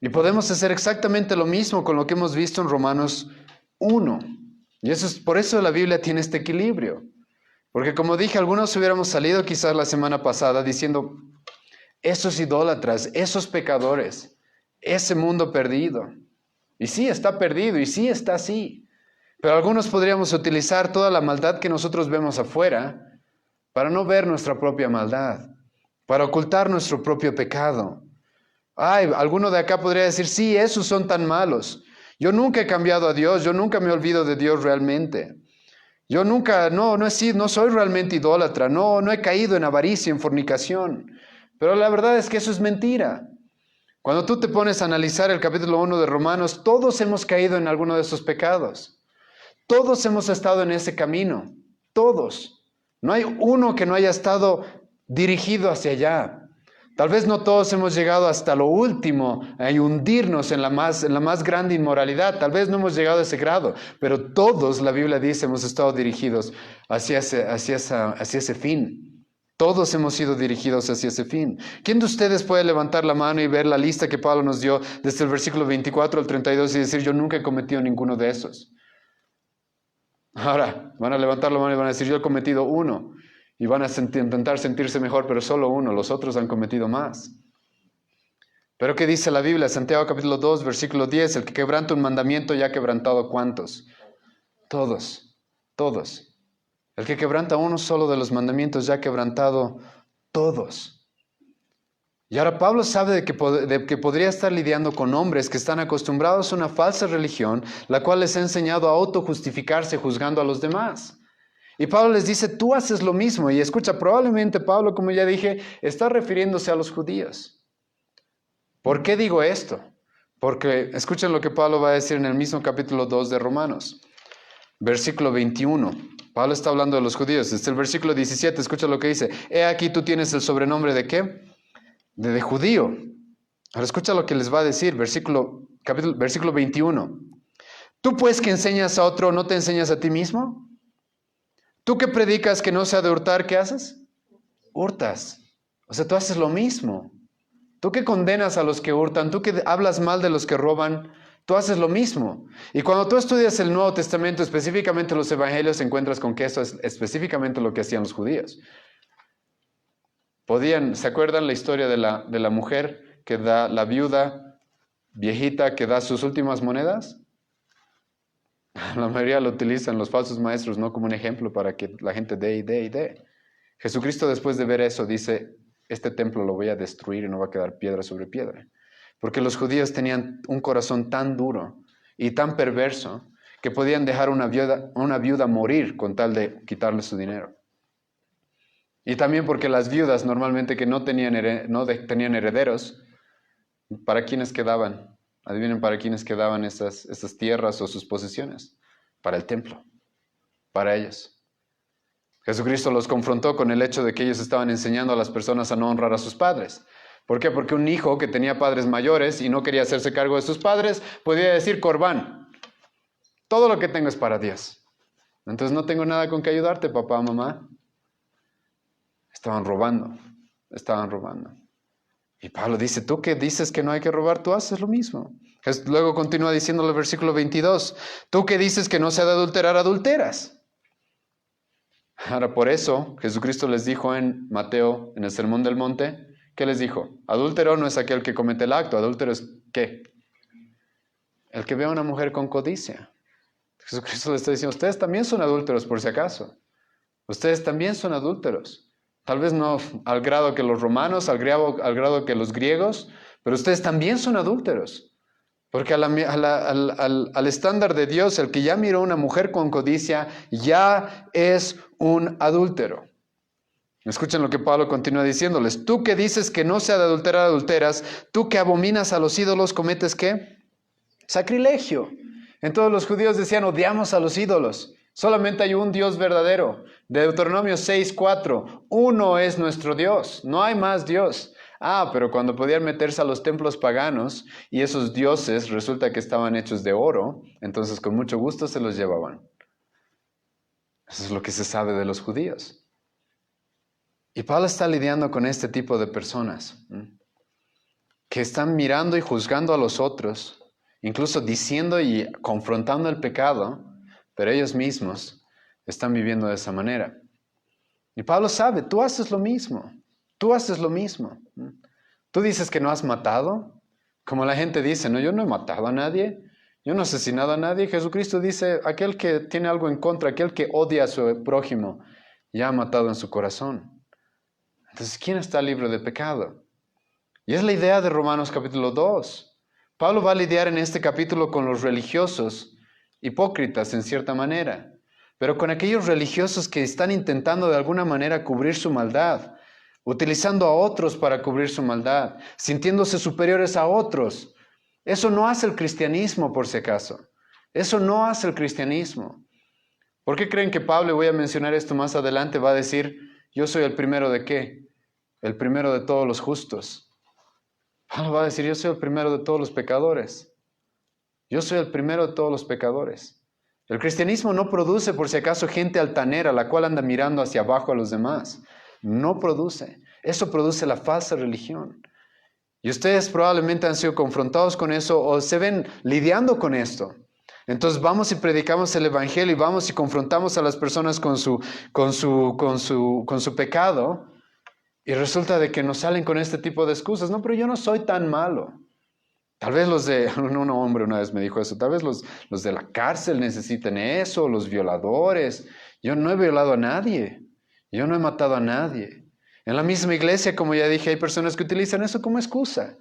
Y podemos hacer exactamente lo mismo con lo que hemos visto en Romanos 1. Y por eso la Biblia tiene este equilibrio. Porque como dije, algunos hubiéramos salido quizás la semana pasada diciendo, esos idólatras, esos pecadores, ese mundo perdido. Y sí, está perdido, y sí, está así. Pero algunos podríamos utilizar toda la maldad que nosotros vemos afuera para no ver nuestra propia maldad, para ocultar nuestro propio pecado. Ay, alguno de acá podría decir, sí, esos son tan malos. Yo nunca he cambiado a Dios, yo nunca me olvido de Dios realmente. Yo nunca, no soy realmente idólatra, no he caído en avaricia, en fornicación. Pero la verdad es que eso es mentira. Cuando tú te pones a analizar el capítulo 1 de Romanos, todos hemos caído en alguno de esos pecados. Todos hemos estado en ese camino, todos. No hay uno que no haya estado dirigido hacia allá. Tal vez no todos hemos llegado hasta lo último, a hundirnos en la más grande inmoralidad. Tal vez no hemos llegado a ese grado, pero todos, la Biblia dice, hemos estado dirigidos hacia ese fin. Todos hemos sido dirigidos hacia ese fin. ¿Quién de ustedes puede levantar la mano y ver la lista que Pablo nos dio desde el versículo 24 al 32 y decir, yo nunca he cometido ninguno de esos? Ahora, van a levantar la mano y van a decir, yo he cometido uno. Y van a intentar sentirse mejor, pero solo uno, los otros han cometido más. Pero ¿qué dice la Biblia? Santiago capítulo 2, versículo 10, el que quebranta un mandamiento ya ha quebrantado ¿cuántos? Todos, todos. El que quebranta uno solo de los mandamientos ya ha quebrantado todos. Y ahora Pablo sabe de que podría estar lidiando con hombres que están acostumbrados a una falsa religión, la cual les ha enseñado a autojustificarse juzgando a los demás. Y Pablo les dice, tú haces lo mismo. Y escucha, probablemente Pablo, como ya dije, está refiriéndose a los judíos. ¿Por qué digo esto? Porque escuchen lo que Pablo va a decir en el mismo capítulo 2 de Romanos, versículo 21. Pablo está hablando de los judíos. Desde el versículo 17, escucha lo que dice. He aquí tú tienes el sobrenombre ¿de qué? De judío. Ahora escucha lo que les va a decir, versículo 21. ¿Tú pues que enseñas a otro, no te enseñas a ti mismo? ¿Tú que predicas que no se ha de hurtar, qué haces? Hurtas. O sea, tú haces lo mismo. Tú que condenas a los que hurtan, tú que hablas mal de los que roban, tú haces lo mismo. Y cuando tú estudias el Nuevo Testamento, específicamente los Evangelios, encuentras con que eso es específicamente lo que hacían los judíos. ¿Se acuerdan la historia de la mujer que da, la viuda viejita que da sus últimas monedas? La mayoría lo utilizan los falsos maestros, ¿no? Como un ejemplo para que la gente dé y dé y dé. Jesucristo, después de ver eso, dice, este templo lo voy a destruir y no va a quedar piedra sobre piedra. Porque los judíos tenían un corazón tan duro y tan perverso que podían dejar una viuda morir con tal de quitarle su dinero. Y también porque las viudas normalmente que no tenían herederos, ¿para quiénes quedaban? Adivinen para quiénes quedaban estas tierras o sus posesiones. Para el templo, para ellos. Jesucristo los confrontó con el hecho de que ellos estaban enseñando a las personas a no honrar a sus padres. ¿Por qué? Porque un hijo que tenía padres mayores y no quería hacerse cargo de sus padres, podía decir, Corbán, todo lo que tengo es para Dios. Entonces no tengo nada con que ayudarte, papá, mamá. Estaban robando. Y Pablo dice, tú que dices que no hay que robar, tú haces lo mismo. Luego continúa diciendo el versículo 22, tú que dices que no se ha de adulterar, adulteras. Ahora por eso Jesucristo les dijo en Mateo, en el Sermón del Monte, ¿qué les dijo? Adúltero no es aquel que comete el acto, adúltero es ¿qué? El que ve a una mujer con codicia. Jesucristo les está diciendo, ustedes también son adúlteros por si acaso. Ustedes también son adúlteros. Tal vez no al grado que los romanos, al grado que los griegos, pero ustedes también son adúlteros. Porque al estándar de Dios, el que ya miró a una mujer con codicia, ya es un adúltero. Escuchen lo que Pablo continúa diciéndoles. Tú que dices que no se ha de adulterar, adulteras. Tú que abominas a los ídolos, ¿cometes qué? Sacrilegio. Entonces los judíos decían, odiamos a los ídolos. Solamente hay un Dios verdadero. Deuteronomio 6:4. Uno es nuestro Dios. No hay más Dios. Pero cuando podían meterse a los templos paganos y esos dioses resulta que estaban hechos de oro, entonces con mucho gusto se los llevaban. Eso es lo que se sabe de los judíos. Y Pablo está lidiando con este tipo de personas que están mirando y juzgando a los otros, incluso diciendo y confrontando el pecado, pero ellos mismos están viviendo de esa manera. Y Pablo sabe, tú haces lo mismo. Tú haces lo mismo. Tú dices que no has matado, como la gente dice, no, yo no he matado a nadie, yo no he asesinado a nadie. Jesucristo dice, aquel que tiene algo en contra, aquel que odia a su prójimo, ya ha matado en su corazón. Entonces, ¿quién está libre de pecado? Y es la idea de Romanos capítulo 2. Pablo va a lidiar en este capítulo con los religiosos, hipócritas en cierta manera, pero con aquellos religiosos que están intentando de alguna manera cubrir su maldad, utilizando a otros para cubrir su maldad, sintiéndose superiores a otros. Eso no hace el cristianismo, por si acaso. Eso no hace el cristianismo. ¿Por qué creen que Pablo, y voy a mencionar esto más adelante, va a decir, yo soy el primero de qué? El primero de todos los justos. Pablo va a decir, yo soy el primero de todos los pecadores. Yo soy el primero de todos los pecadores. El cristianismo no produce, por si acaso, gente altanera, la cual anda mirando hacia abajo a los demás. No produce. Eso produce la falsa religión. Y ustedes probablemente han sido confrontados con eso o se ven lidiando con esto. Entonces vamos y predicamos el evangelio y vamos y confrontamos a las personas con su pecado y resulta de que nos salen con este tipo de excusas. No, pero yo no soy tan malo. Tal vez un hombre una vez me dijo eso, tal vez los de la cárcel necesiten eso, los violadores. Yo no he violado a nadie. Yo no he matado a nadie. En la misma iglesia, como ya dije, hay personas que utilizan eso como excusa.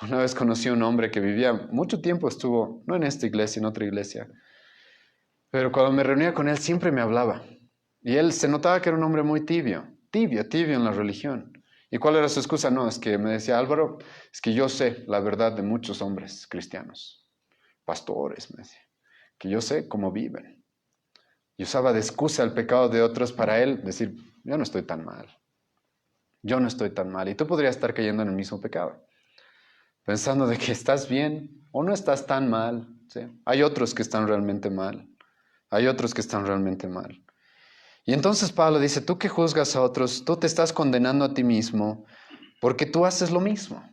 Una vez conocí a un hombre que vivía, mucho tiempo estuvo, no en esta iglesia, en otra iglesia, pero cuando me reunía con él siempre me hablaba. Y él se notaba que era un hombre muy tibio en la religión. ¿Y cuál era su excusa? No, es que me decía, Álvaro, es que yo sé la verdad de muchos hombres cristianos, pastores, me decía, que yo sé cómo viven. Y usaba de excusa el pecado de otros para él decir, yo no estoy tan mal. Yo no estoy tan mal. Y tú podrías estar cayendo en el mismo pecado. Pensando de que estás bien o no estás tan mal. ¿Sí? Hay otros que están realmente mal. Hay otros que están realmente mal. Y entonces Pablo dice, tú que juzgas a otros, tú te estás condenando a ti mismo porque tú haces lo mismo.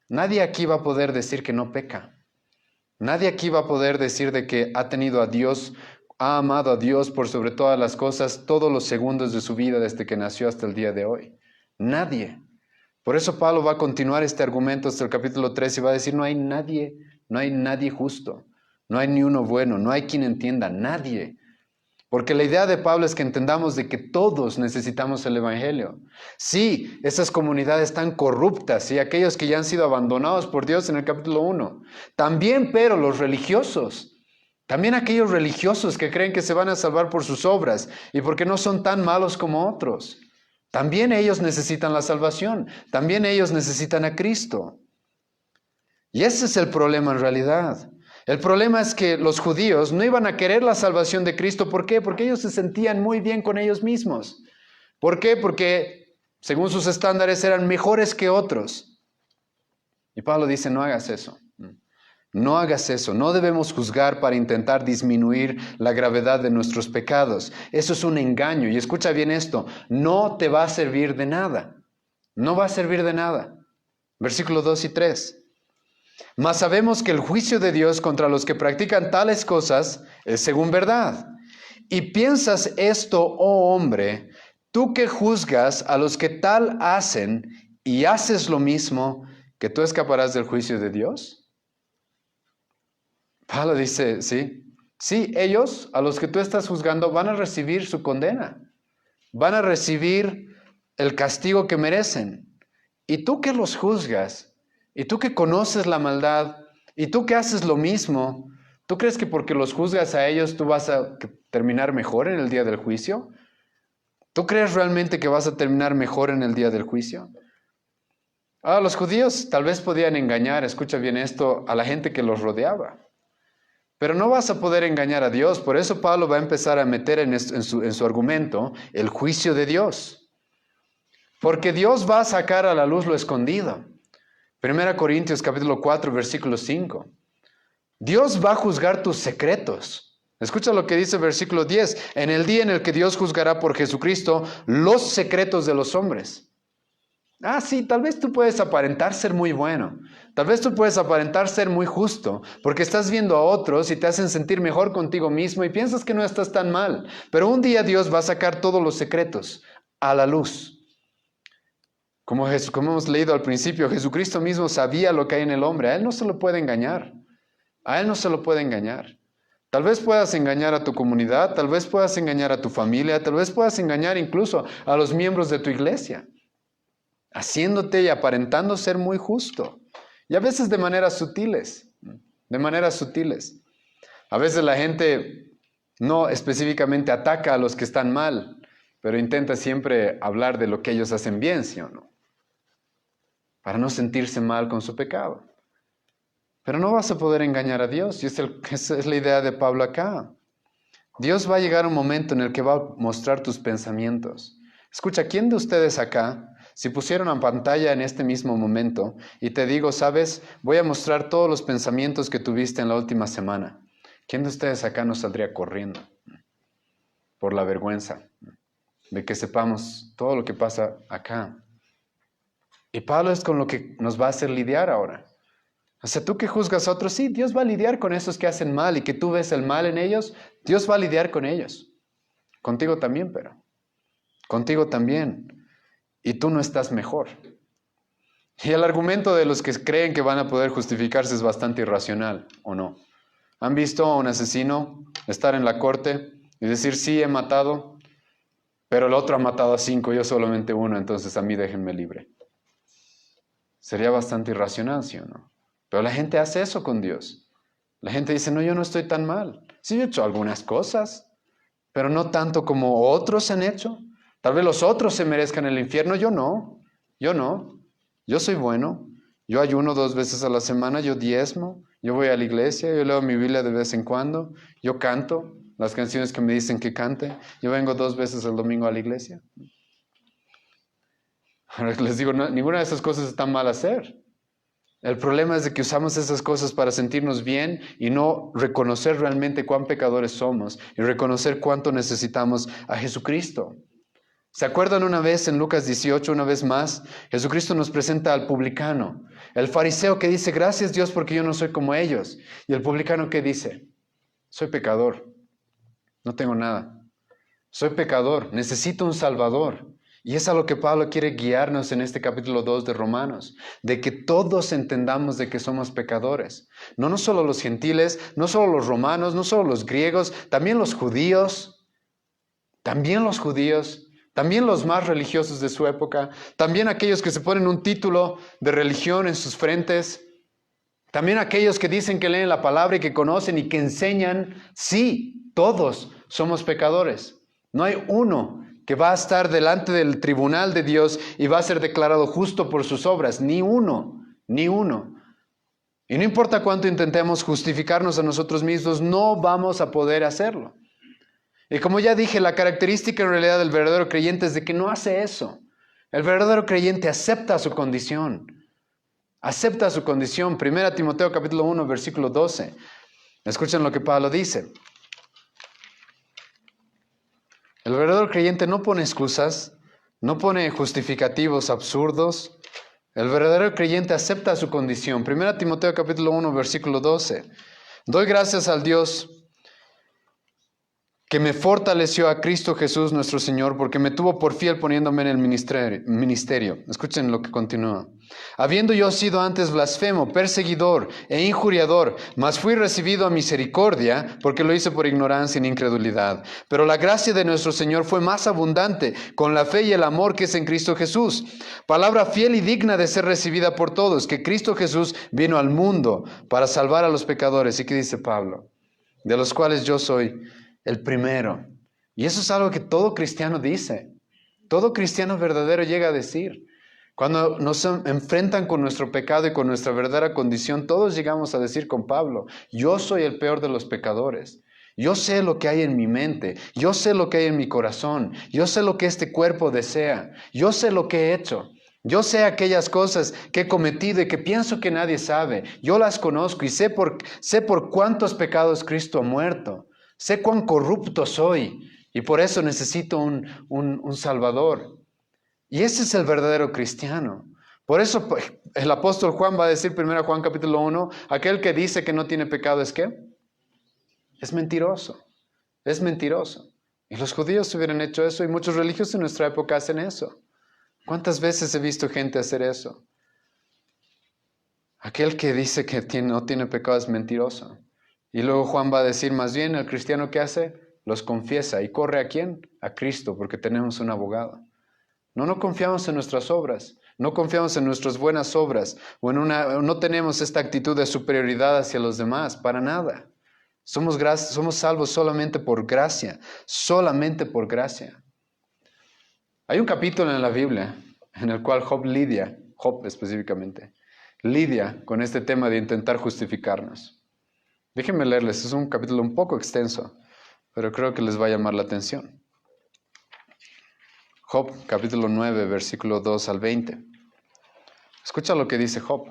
Nadie aquí va a poder decir que no peca. Nadie aquí va a poder decir de que ha tenido a Dios, ha amado a Dios por sobre todas las cosas todos los segundos de su vida desde que nació hasta el día de hoy. Nadie. Por eso Pablo va a continuar este argumento hasta el capítulo 3 y va a decir, no hay nadie justo, no hay ni uno bueno, no hay quien entienda, nadie. Porque la idea de Pablo es que entendamos de que todos necesitamos el evangelio. Sí, esas comunidades están corruptas y aquellos que ya han sido abandonados por Dios en el capítulo 1. También, pero los religiosos, también aquellos religiosos que creen que se van a salvar por sus obras y porque no son tan malos como otros. También ellos necesitan la salvación, también ellos necesitan a Cristo. Y ese es el problema en realidad. El problema es que los judíos no iban a querer la salvación de Cristo. ¿Por qué? Porque ellos se sentían muy bien con ellos mismos. ¿Por qué? Porque según sus estándares eran mejores que otros. Y Pablo dice, no hagas eso. No hagas eso, no debemos juzgar para intentar disminuir la gravedad de nuestros pecados. Eso es un engaño. Y escucha bien esto, no te va a servir de nada. No va a servir de nada. Versículos 2 y 3. Mas sabemos que el juicio de Dios contra los que practican tales cosas es según verdad. Y piensas esto, oh hombre, tú que juzgas a los que tal hacen y haces lo mismo, ¿que tú escaparás del juicio de Dios? Pablo dice, sí, ellos, a los que tú estás juzgando, van a recibir su condena. Van a recibir el castigo que merecen. Y tú que los juzgas, y tú que conoces la maldad, Y tú que haces lo mismo, ¿tú crees que porque los juzgas a ellos tú vas a terminar mejor en el día del juicio? ¿Tú crees realmente que vas a terminar mejor en el día del juicio? Los judíos tal vez podían engañar, escucha bien esto, a la gente que los rodeaba. Pero no vas a poder engañar a Dios. Por eso Pablo va a empezar a meter en su argumento el juicio de Dios. Porque Dios va a sacar a la luz lo escondido. 1 Corintios capítulo 4, versículo 5. Dios va a juzgar tus secretos. Escucha lo que dice el versículo 10. En el día en el que Dios juzgará por Jesucristo los secretos de los hombres. Sí, tal vez tú puedes aparentar ser muy bueno. Tal vez tú puedes aparentar ser muy justo, porque estás viendo a otros y te hacen sentir mejor contigo mismo y piensas que no estás tan mal. Pero un día Dios va a sacar todos los secretos a la luz. Como hemos leído al principio, Jesucristo mismo sabía lo que hay en el hombre. A Él no se lo puede engañar. A Él no se lo puede engañar. Tal vez puedas engañar a tu comunidad, tal vez puedas engañar a tu familia, tal vez puedas engañar incluso a los miembros de tu iglesia, haciéndote y aparentando ser muy justo. Y a veces de maneras sutiles, A veces la gente no específicamente ataca a los que están mal, pero intenta siempre hablar de lo que ellos hacen bien, ¿sí o no? Para no sentirse mal con su pecado. Pero no vas a poder engañar a Dios, y esa es la idea de Pablo acá. Dios va a llegar un momento en el que va a mostrar tus pensamientos. Escucha, ¿quién de ustedes acá, si pusieron en pantalla en este mismo momento y te digo, sabes, voy a mostrar todos los pensamientos que tuviste en la última semana? ¿Quién de ustedes acá no saldría corriendo por la vergüenza de que sepamos todo lo que pasa acá? Y Pablo es con lo que nos va a hacer lidiar ahora. O sea, tú que juzgas a otros, sí, Dios va a lidiar con esos que hacen mal y que tú ves el mal en ellos, Dios va a lidiar con ellos. Contigo también, pero. Contigo también. Y tú no estás mejor. Y el argumento de los que creen que van a poder justificarse es bastante irracional, ¿o no? ¿Han visto a un asesino estar en la corte y decir, sí, he matado, pero el otro ha matado a 5, yo solamente 1, entonces a mí déjenme libre? Sería bastante irracional, ¿sí o no? Pero la gente hace eso con Dios. La gente dice, no, yo no estoy tan mal. Sí, yo he hecho algunas cosas, pero no tanto como otros han hecho. Tal vez los otros se merezcan el infierno, yo no. Yo soy bueno. Yo ayuno 2 veces a la semana, yo diezmo, yo voy a la iglesia, yo leo mi Biblia de vez en cuando, yo canto las canciones que me dicen que cante, yo vengo 2 veces el domingo a la iglesia. Ahora les digo, ninguna de esas cosas está mal hacer. El problema es de que usamos esas cosas para sentirnos bien y no reconocer realmente cuán pecadores somos y reconocer cuánto necesitamos a Jesucristo. ¿Se acuerdan una vez en Lucas 18, una vez más? Jesucristo nos presenta al publicano, el fariseo que dice, gracias Dios porque yo no soy como ellos. Y el publicano que dice, soy pecador, no tengo nada. Soy pecador, necesito un Salvador. Y es a lo que Pablo quiere guiarnos en este capítulo 2 de Romanos, de que todos entendamos de que somos pecadores. No solo los gentiles, no solo los romanos, no solo los griegos, también los judíos, también los más religiosos de su época, también aquellos que se ponen un título de religión en sus frentes, también aquellos que dicen que leen la palabra y que conocen y que enseñan. Sí, todos somos pecadores. No hay uno que va a estar delante del tribunal de Dios y va a ser declarado justo por sus obras. Ni uno. Y no importa cuánto intentemos justificarnos a nosotros mismos, no vamos a poder hacerlo. Y como ya dije, la característica en realidad del verdadero creyente es de que no hace eso. El verdadero creyente acepta su condición. Acepta su condición. 1 Timoteo capítulo 1, versículo 12. Escuchen lo que Pablo dice. El verdadero creyente no pone excusas, no pone justificativos absurdos. El verdadero creyente acepta su condición. 1 Timoteo capítulo 1, versículo 12. Doy gracias al Dios que me fortaleció a Cristo Jesús nuestro Señor, porque me tuvo por fiel poniéndome en el ministerio. Escuchen lo que continúa. Habiendo yo sido antes blasfemo, perseguidor e injuriador, mas fui recibido a misericordia, porque lo hice por ignorancia e incredulidad. Pero la gracia de nuestro Señor fue más abundante, con la fe y el amor que es en Cristo Jesús. Palabra fiel y digna de ser recibida por todos, que Cristo Jesús vino al mundo para salvar a los pecadores. ¿Y qué dice Pablo? De los cuales yo soy el primero. Y eso es algo que todo cristiano dice. Todo cristiano verdadero llega a decir. Cuando nos enfrentan con nuestro pecado y con nuestra verdadera condición, todos llegamos a decir con Pablo, yo soy el peor de los pecadores. Yo sé lo que hay en mi mente. Yo sé lo que hay en mi corazón. Yo sé lo que este cuerpo desea. Yo sé lo que he hecho. Yo sé aquellas cosas que he cometido y que pienso que nadie sabe. Yo las conozco y sé por cuántos pecados Cristo ha muerto. Sé cuán corrupto soy y por eso necesito un Salvador. Y ese es el verdadero cristiano. Por eso el apóstol Juan va a decir, 1 Juan capítulo 1, aquel que dice que no tiene pecado, ¿es qué? Es mentiroso. Es mentiroso. Y los judíos hubieran hecho eso y muchos religiosos en nuestra época hacen eso. ¿Cuántas veces he visto gente hacer eso? Aquel que dice que no tiene pecado es mentiroso. Y luego Juan va a decir, más bien, el cristiano que hace, los confiesa. ¿Y corre a quién? A Cristo, porque tenemos un abogado. No confiamos en nuestras obras, no confiamos en nuestras buenas obras, no tenemos esta actitud de superioridad hacia los demás, para nada. Somos salvos solamente por gracia, solamente por gracia. Hay un capítulo en la Biblia en el cual Job específicamente, lidia con este tema de intentar justificarnos. Déjenme leerles, es un capítulo un poco extenso, pero creo que les va a llamar la atención. Job, capítulo 9, versículo 2 al 20. Escucha lo que dice Job.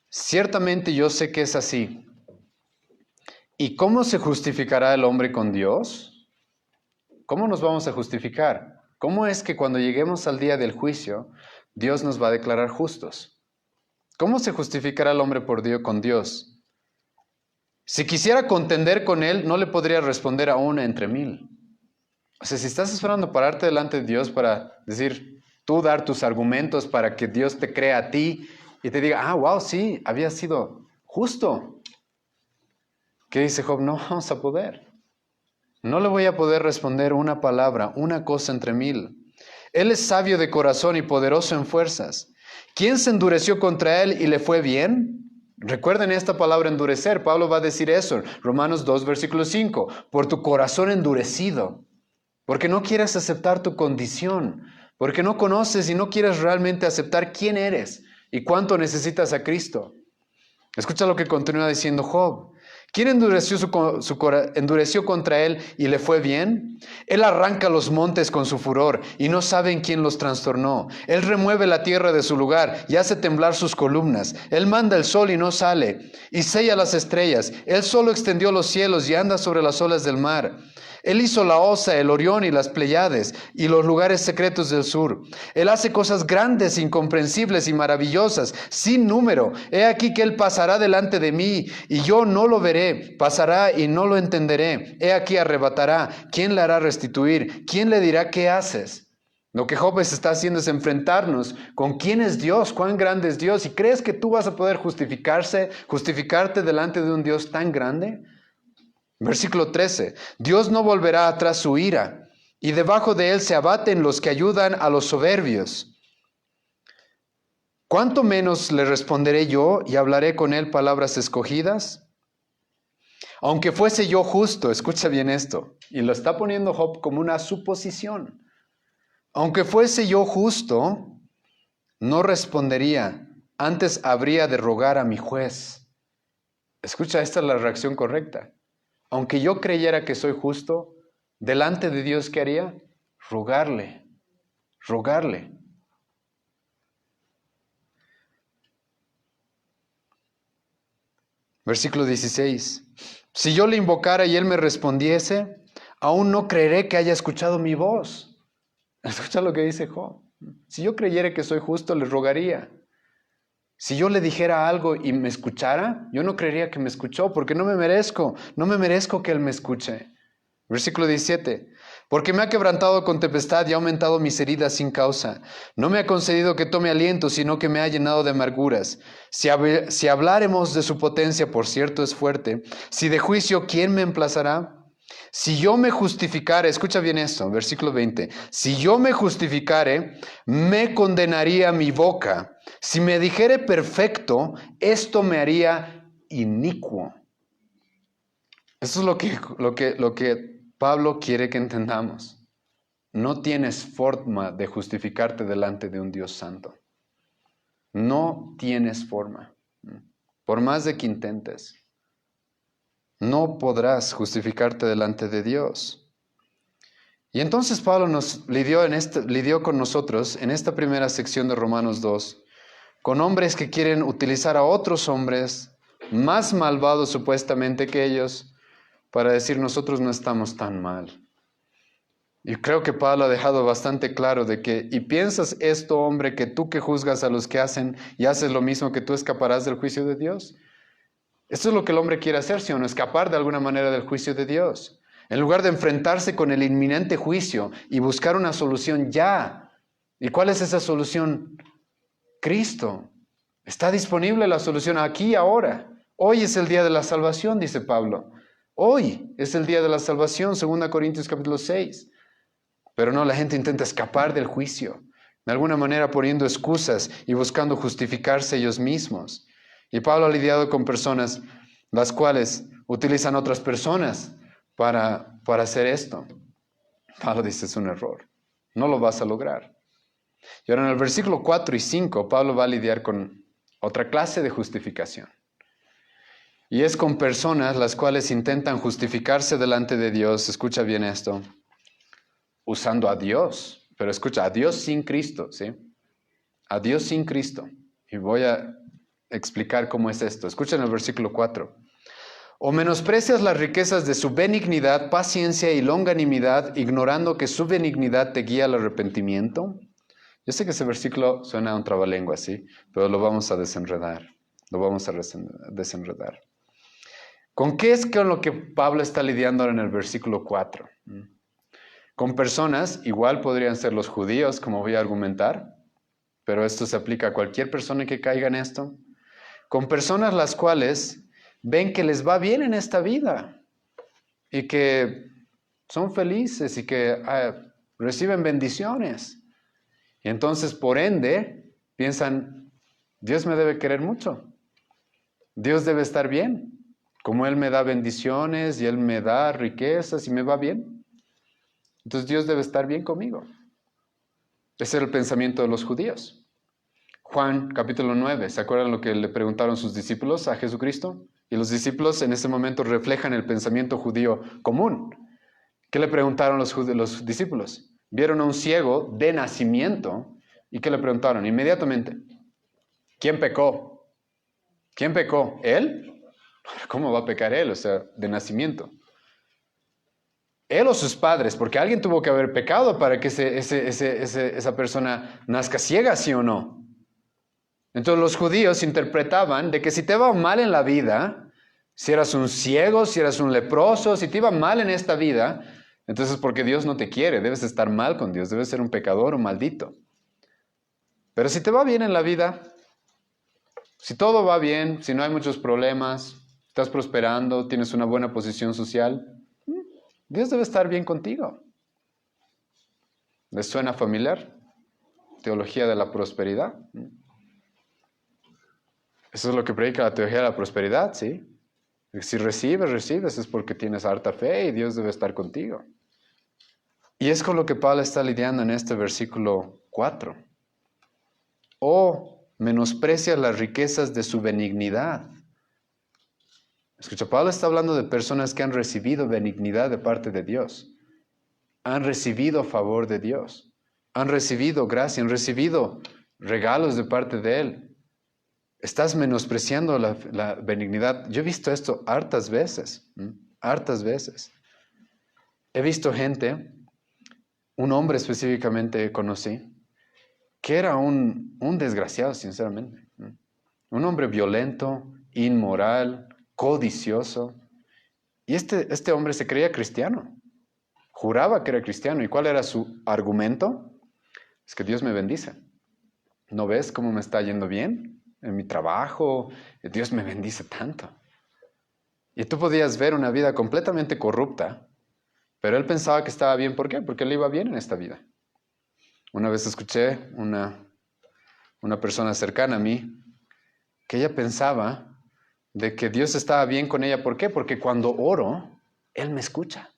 Ciertamente yo sé que es así. ¿Y cómo se justificará el hombre con Dios? ¿Cómo nos vamos a justificar? ¿Cómo es que cuando lleguemos al día del juicio, Dios nos va a declarar justos? ¿Cómo se justificará el hombre con Dios? Si quisiera contender con Él, no le podría responder a una entre mil. O sea, si estás esperando pararte delante de Dios para decir, tú dar tus argumentos para que Dios te crea a ti y te diga, wow, sí, había sido justo. ¿Qué dice Job? No vamos a poder. No le voy a poder responder una palabra, una cosa entre mil. Él es sabio de corazón y poderoso en fuerzas. ¿Quién se endureció contra él y le fue bien? Recuerden esta palabra endurecer. Pablo va a decir eso, Romanos 2, versículo 5. Por tu corazón endurecido. Porque no quieres aceptar tu condición, porque no conoces y no quieres realmente aceptar quién eres y cuánto necesitas a Cristo. Escucha lo que continúa diciendo Job. ¿Quién endureció contra él y le fue bien? Él arranca los montes con su furor y no saben quién los trastornó. Él remueve la tierra de su lugar y hace temblar sus columnas. Él manda el sol y no sale y sella las estrellas. Él solo extendió los cielos y anda sobre las olas del mar. Él hizo la Osa, el Orión y las Pleiades y los lugares secretos del sur. Él hace cosas grandes, incomprensibles y maravillosas, sin número. He aquí que Él pasará delante de mí y yo no lo veré. Pasará y no lo entenderé. He aquí arrebatará. ¿Quién le hará restituir? ¿Quién le dirá qué haces? Lo que Job está haciendo es enfrentarnos con quién es Dios, cuán grande es Dios. ¿Y crees que tú vas a poder justificarte delante de un Dios tan grande? Versículo 13. Dios no volverá atrás su ira, y debajo de él se abaten los que ayudan a los soberbios. ¿Cuánto menos le responderé yo y hablaré con él palabras escogidas? Aunque fuese yo justo, escucha bien esto, y lo está poniendo Job como una suposición. Aunque fuese yo justo, no respondería, antes habría de rogar a mi juez. Escucha, esta es la reacción correcta. Aunque yo creyera que soy justo, delante de Dios, ¿qué haría? Rogarle. Versículo 16. Si yo le invocara y él me respondiese, aún no creeré que haya escuchado mi voz. Escucha lo que dice Job. Si yo creyera que soy justo, le rogaría. Si yo le dijera algo y me escuchara, yo no creería que me escuchó, porque no me merezco que Él me escuche. Versículo 17. Porque me ha quebrantado con tempestad y ha aumentado mis heridas sin causa. No me ha concedido que tome aliento, sino que me ha llenado de amarguras. Si habláremos de su potencia, por cierto es fuerte. Si de juicio, ¿quién me emplazará? Si yo me justificare, escucha bien esto, versículo 20. Si yo me justificare, me condenaría mi boca. Si me dijere perfecto, esto me haría inicuo. Eso es lo que Pablo quiere que entendamos. No tienes forma de justificarte delante de un Dios santo. No tienes forma. Por más de que intentes, no podrás justificarte delante de Dios. Y entonces Pablo lidió con nosotros en esta primera sección de Romanos 2, con hombres que quieren utilizar a otros hombres más malvados supuestamente que ellos, para decir nosotros no estamos tan mal. Y creo que Pablo ha dejado bastante claro de que, y piensas esto, hombre, que tú que juzgas a los que hacen y haces lo mismo, que tú escaparás del juicio de Dios. Esto es lo que el hombre quiere hacer, ¿sí o no? Escapar de alguna manera del juicio de Dios. En lugar de enfrentarse con el inminente juicio y buscar una solución ya. ¿Y cuál es esa solución? Cristo. Está disponible la solución aquí y ahora. Hoy es el día de la salvación, dice Pablo. Hoy es el día de la salvación, 2 Corintios capítulo 6. Pero no, la gente intenta escapar del juicio, de alguna manera poniendo excusas y buscando justificarse ellos mismos. Y Pablo ha lidiado con personas las cuales utilizan otras personas para hacer esto. Pablo dice, es un error, no lo vas a lograr. Y ahora en el versículo 4 y 5, Pablo va a lidiar con otra clase de justificación. Y es con personas las cuales intentan justificarse delante de Dios, escucha bien esto, usando a Dios, pero escucha, a Dios sin Cristo, ¿sí? A Dios sin Cristo. Y voy a explicar cómo es esto. Escucha en el versículo 4. O menosprecias las riquezas de su benignidad, paciencia y longanimidad, ignorando que su benignidad te guía al arrepentimiento. Yo sé que ese versículo suena a un trabalengua, ¿sí? Pero lo vamos a desenredar. Lo vamos a desenredar. ¿Con qué es con lo que Pablo está lidiando ahora en el versículo 4? Con personas, igual podrían ser los judíos, como voy a argumentar, pero esto se aplica a cualquier persona que caiga en esto. Con personas las cuales ven que les va bien en esta vida y que son felices y que reciben bendiciones. Y entonces, por ende, piensan, Dios me debe querer mucho. Dios debe estar bien. Como Él me da bendiciones y Él me da riquezas y me va bien. Entonces Dios debe estar bien conmigo. Ese era el pensamiento de los judíos. Juan capítulo 9, ¿se acuerdan lo que le preguntaron sus discípulos a Jesucristo? Y los discípulos en ese momento reflejan el pensamiento judío común. ¿Qué le preguntaron los discípulos? Vieron a un ciego de nacimiento y ¿qué le preguntaron? Inmediatamente, ¿quién pecó? ¿Quién pecó? ¿Él? ¿Cómo va a pecar él? O sea, de nacimiento. Él o sus padres, porque alguien tuvo que haber pecado para que esa persona nazca ciega, ¿sí o no? Entonces los judíos interpretaban de que si te va mal en la vida, si eras un ciego, si eras un leproso, si te iba mal en esta vida, entonces porque Dios no te quiere, debes estar mal con Dios, debes ser un pecador o maldito. Pero si te va bien en la vida, si todo va bien, si no hay muchos problemas, estás prosperando, tienes una buena posición social, Dios debe estar bien contigo. ¿Les suena familiar? Teología de la prosperidad. Eso es lo que predica la teología de la prosperidad, ¿sí? Si recibes, es porque tienes harta fe y Dios debe estar contigo. Y es con lo que Pablo está lidiando en este versículo 4. O menosprecias las riquezas de su benignidad. Escucha, Pablo está hablando de personas que han recibido benignidad de parte de Dios. Han recibido favor de Dios. Han recibido gracia, han recibido regalos de parte de Él. Estás menospreciando la benignidad. Yo he visto esto hartas veces. Hartas veces. He visto gente, un hombre específicamente conocí, que era un desgraciado, sinceramente. Un hombre violento, inmoral, codicioso. Y este hombre se creía cristiano. Juraba que era cristiano. ¿Y cuál era su argumento? Es que Dios me bendice. ¿No ves cómo me está yendo bien en mi trabajo? Dios me bendice tanto. Y tú podías ver una vida completamente corrupta, pero él pensaba que estaba bien. ¿Por qué? Porque le iba bien en esta vida. Una vez escuché una persona cercana a mí que ella pensaba de que Dios estaba bien con ella. ¿Por qué? Porque cuando oro, Él me escucha.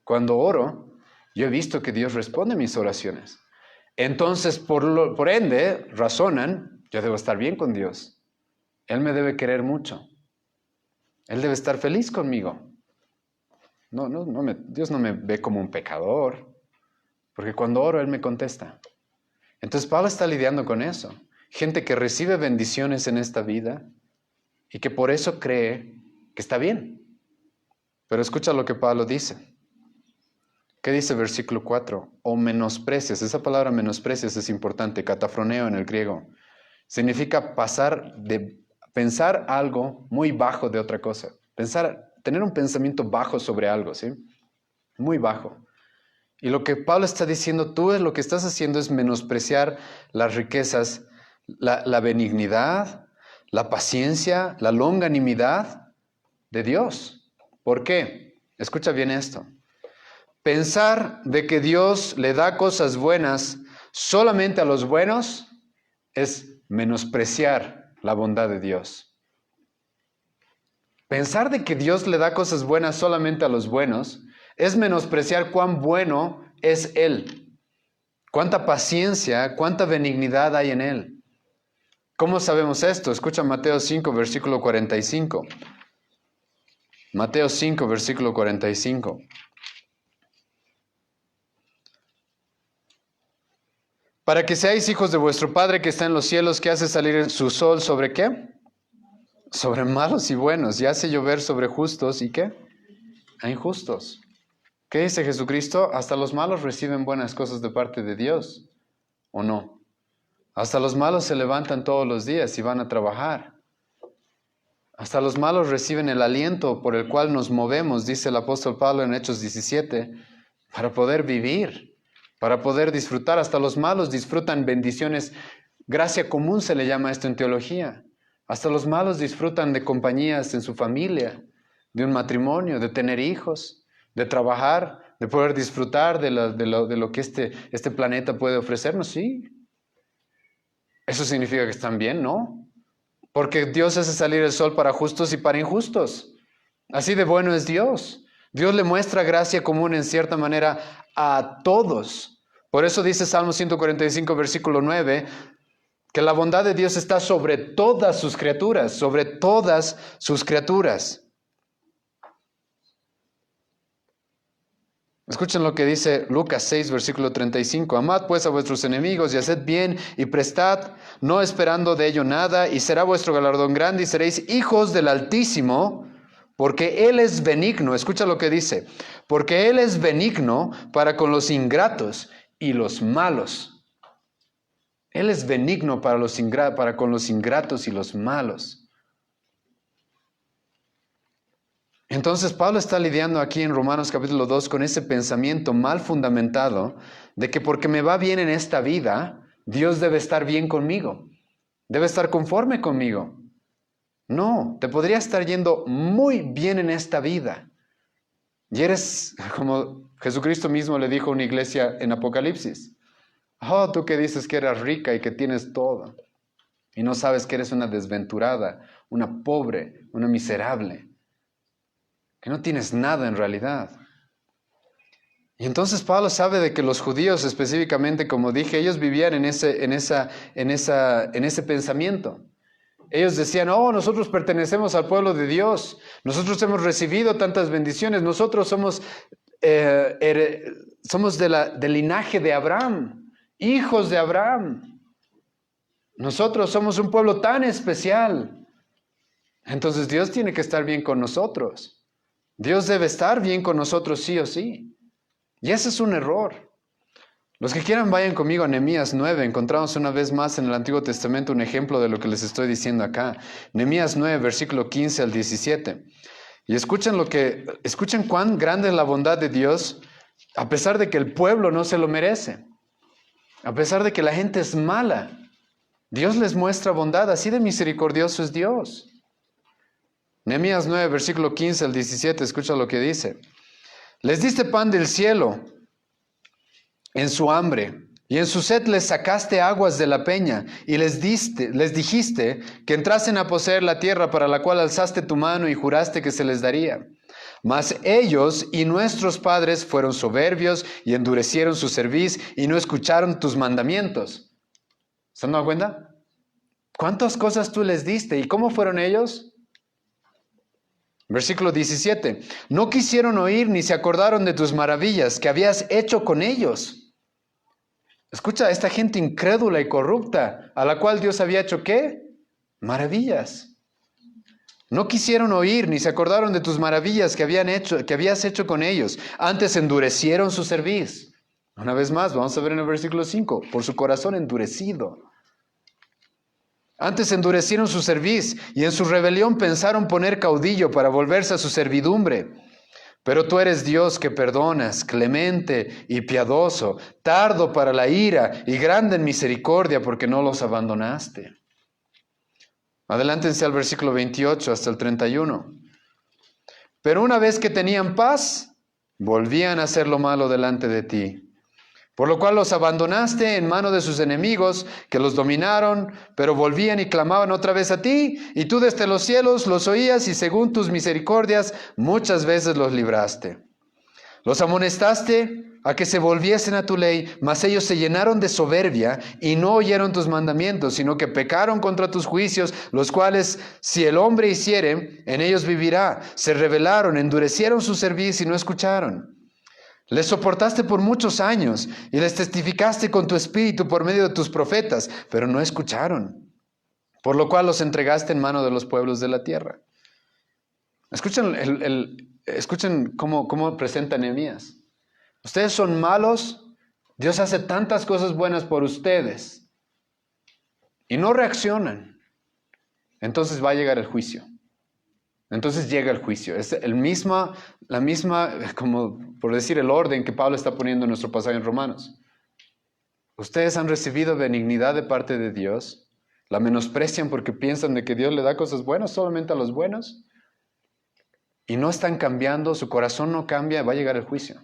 Cuando oro, yo he visto que Dios responde mis oraciones. Entonces, por ende, razonan, yo debo estar bien con Dios. Él me debe querer mucho. Él debe estar feliz conmigo. Dios no me ve como un pecador, porque cuando oro, Él me contesta. Entonces, Pablo está lidiando con eso. Gente que recibe bendiciones en esta vida y que por eso cree que está bien. Pero escucha lo que Pablo dice. ¿Qué dice versículo 4? O menosprecias. Esa palabra menosprecias es importante. Catafroneo en el griego. Significa pensar algo muy bajo de otra cosa. Tener un pensamiento bajo sobre algo, ¿sí? Muy bajo. Y lo que Pablo está diciendo, lo que estás haciendo es menospreciar las riquezas, la benignidad, la paciencia, la longanimidad de Dios. ¿Por qué? Escucha bien esto. Pensar de que Dios le da cosas buenas solamente a los buenos es menospreciar la bondad de Dios. Pensar de que Dios le da cosas buenas solamente a los buenos es menospreciar cuán bueno es Él. Cuánta paciencia, cuánta benignidad hay en Él. ¿Cómo sabemos esto? Escucha Mateo 5, versículo 45. Mateo 5, versículo 45. Para que seáis hijos de vuestro Padre que está en los cielos, que hace salir su sol sobre ¿qué? Sobre malos y buenos, y hace llover sobre justos y ¿qué? A injustos. ¿Qué dice Jesucristo? Hasta los malos reciben buenas cosas de parte de Dios, ¿o no? Hasta los malos se levantan todos los días y van a trabajar. Hasta los malos reciben el aliento por el cual nos movemos, dice el apóstol Pablo en Hechos 17, para poder vivir, para poder disfrutar. Hasta los malos disfrutan bendiciones. Gracia común se le llama esto en teología. Hasta los malos disfrutan de compañías en su familia, de un matrimonio, de tener hijos, de trabajar, de poder disfrutar de lo que este planeta puede ofrecernos. Sí. ¿Eso significa que están bien? No. Porque Dios hace salir el sol para justos y para injustos. Así de bueno es Dios. Dios le muestra gracia común en cierta manera a todos. Por eso dice Salmo 145, versículo 9, que la bondad de Dios está sobre todas sus criaturas, sobre todas sus criaturas. Escuchen lo que dice Lucas 6, versículo 35. Amad pues a vuestros enemigos y haced bien y prestad, no esperando de ello nada, y será vuestro galardón grande y seréis hijos del Altísimo, porque Él es benigno. Escucha lo que dice. Porque Él es benigno para con los ingratos y los malos. Él es benigno para con los ingratos y los malos. Entonces Pablo está lidiando aquí en Romanos capítulo 2 con ese pensamiento mal fundamentado de que porque me va bien en esta vida, Dios debe estar bien conmigo, debe estar conforme conmigo. No, te podría estar yendo muy bien en esta vida. Y eres, como Jesucristo mismo le dijo a una iglesia en Apocalipsis, oh, tú que dices que eras rica y que tienes todo, y no sabes que eres una desventurada, una pobre, una miserable, que no tienes nada en realidad. Y entonces Pablo sabe de que los judíos específicamente, como dije, ellos vivían en ese pensamiento. Ellos decían, oh, nosotros pertenecemos al pueblo de Dios, nosotros hemos recibido tantas bendiciones, nosotros somos del linaje de Abraham, hijos de Abraham. Nosotros somos un pueblo tan especial. Entonces Dios tiene que estar bien con nosotros. Dios debe estar bien con nosotros sí o sí. Y ese es un error. Los que quieran vayan conmigo a Nehemías 9. Encontramos una vez más en el Antiguo Testamento un ejemplo de lo que les estoy diciendo acá. Nehemías 9, versículo 15 al 17. Y escuchen cuán grande es la bondad de Dios, a pesar de que el pueblo no se lo merece. A pesar de que la gente es mala, Dios les muestra bondad. Así de misericordioso es Dios. Nehemías 9, versículo 15 al 17, escucha lo que dice. Les diste pan del cielo en su hambre, y en su sed les sacaste aguas de la peña, y les dijiste que entrasen a poseer la tierra para la cual alzaste tu mano y juraste que se les daría. Mas ellos y nuestros padres fueron soberbios y endurecieron su cerviz y no escucharon tus mandamientos. ¿Se han dado cuenta? ¿Cuántas cosas tú les diste? ¿Y cómo fueron ellos? Versículo 17. No quisieron oír ni se acordaron de tus maravillas que habías hecho con ellos. Escucha, esta gente incrédula y corrupta, a la cual Dios había hecho ¿qué? Maravillas. No quisieron oír ni se acordaron de tus maravillas que habías hecho con ellos. Antes endurecieron su cerviz. Una vez más, vamos a ver en el versículo 5. Por su corazón endurecido. Antes endurecieron su cerviz y en su rebelión pensaron poner caudillo para volverse a su servidumbre. Pero tú eres Dios que perdonas, clemente y piadoso, tardo para la ira y grande en misericordia porque no los abandonaste. Adelántense al versículo 28 hasta el 31. Pero una vez que tenían paz, volvían a hacer lo malo delante de ti. Por lo cual los abandonaste en mano de sus enemigos, que los dominaron, pero volvían y clamaban otra vez a ti, y tú desde los cielos los oías, y según tus misericordias muchas veces los libraste. Los amonestaste a que se volviesen a tu ley, mas ellos se llenaron de soberbia y no oyeron tus mandamientos, sino que pecaron contra tus juicios, los cuales, si el hombre hiciere, en ellos vivirá. Se rebelaron, endurecieron su cerviz y no escucharon. Les soportaste por muchos años y les testificaste con tu espíritu por medio de tus profetas, pero no escucharon, por lo cual los entregaste en mano de los pueblos de la tierra. Escuchen cómo presenta Nehemías. Ustedes son malos, Dios hace tantas cosas buenas por ustedes y no reaccionan. Entonces va a llegar el juicio. Entonces llega el juicio. Es la misma, como por decir, el orden que Pablo está poniendo en nuestro pasaje en Romanos. Ustedes han recibido benignidad de parte de Dios, la menosprecian porque piensan de que Dios le da cosas buenas solamente a los buenos y no están cambiando, su corazón no cambia, va a llegar el juicio.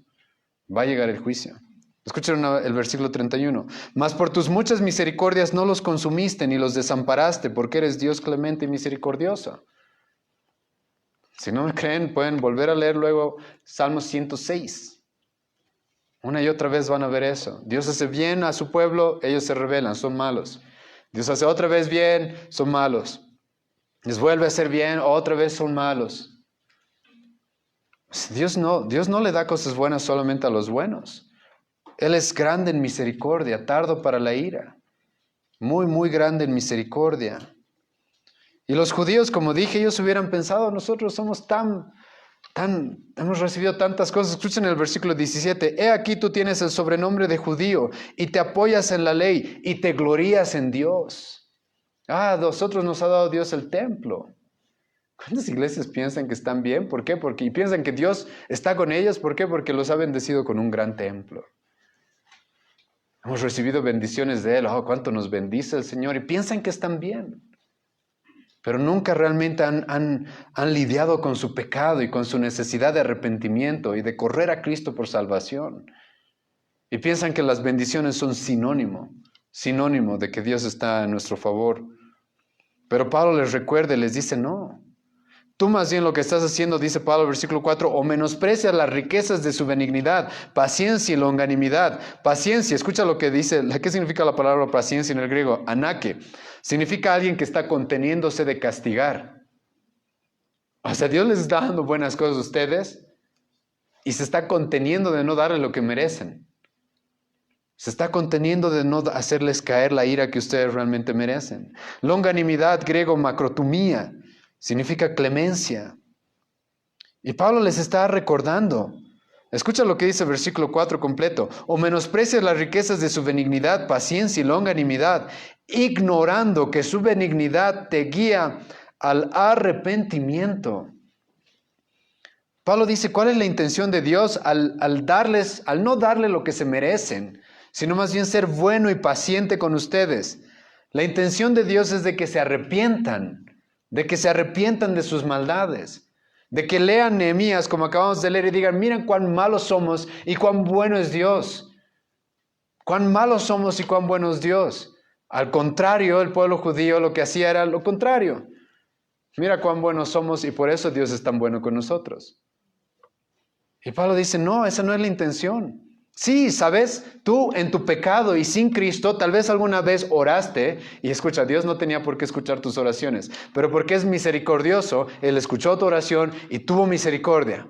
Va a llegar el juicio. Escuchen el versículo 31. Mas por tus muchas misericordias no los consumiste ni los desamparaste, porque eres Dios clemente y misericordioso. Si no me creen, pueden volver a leer luego Salmo 106. Una y otra vez van a ver eso. Dios hace bien a su pueblo, ellos se rebelan, son malos. Dios hace otra vez bien, son malos. Les vuelve a hacer bien, otra vez son malos. Dios no le da cosas buenas solamente a los buenos. Él es grande en misericordia, tardo para la ira. Muy, muy grande en misericordia. Y los judíos, como dije, ellos hubieran pensado, nosotros somos hemos recibido tantas cosas. Escuchen el versículo 17. He aquí tú tienes el sobrenombre de judío y te apoyas en la ley y te glorías en Dios. A nosotros nos ha dado Dios el templo. ¿Cuántas iglesias piensan que están bien? ¿Por qué? Y piensan que Dios está con ellos. ¿Por qué? Porque los ha bendecido con un gran templo. Hemos recibido bendiciones de Él. Oh, cuánto nos bendice el Señor. Y piensan que están bien. Pero nunca realmente han lidiado con su pecado y con su necesidad de arrepentimiento y de correr a Cristo por salvación. Y piensan que las bendiciones son sinónimo de que Dios está en nuestro favor. Pero Pablo les recuerda y les dice, no. Tú más bien lo que estás haciendo, dice Pablo, versículo 4, o menosprecias las riquezas de su benignidad, paciencia y longanimidad. Paciencia, escucha lo que dice, ¿qué significa la palabra paciencia en el griego? Anake. Significa alguien que está conteniéndose de castigar. O sea, Dios les está dando buenas cosas a ustedes y se está conteniendo de no darles lo que merecen. Se está conteniendo de no hacerles caer la ira que ustedes realmente merecen. Longanimidad, griego macrotumía, significa clemencia. Y Pablo les está recordando Escucha lo que dice el versículo 4 completo. O menosprecias las riquezas de su benignidad, paciencia y longanimidad, ignorando que su benignidad te guía al arrepentimiento. Pablo dice, ¿cuál es la intención de Dios al no darle lo que se merecen, sino más bien ser bueno y paciente con ustedes? La intención de Dios es de que se arrepientan de sus maldades, de que lean Nehemías como acabamos de leer y digan, miren cuán malos somos y cuán bueno es Dios. Cuán malos somos y cuán bueno es Dios. Al contrario, el pueblo judío lo que hacía era lo contrario. Mira cuán buenos somos y por eso Dios es tan bueno con nosotros. Y Pablo dice, no, esa no es la intención. Sí, sabes, tú en tu pecado y sin Cristo, tal vez alguna vez oraste, y escucha, Dios no tenía por qué escuchar tus oraciones, pero porque es misericordioso, Él escuchó tu oración y tuvo misericordia.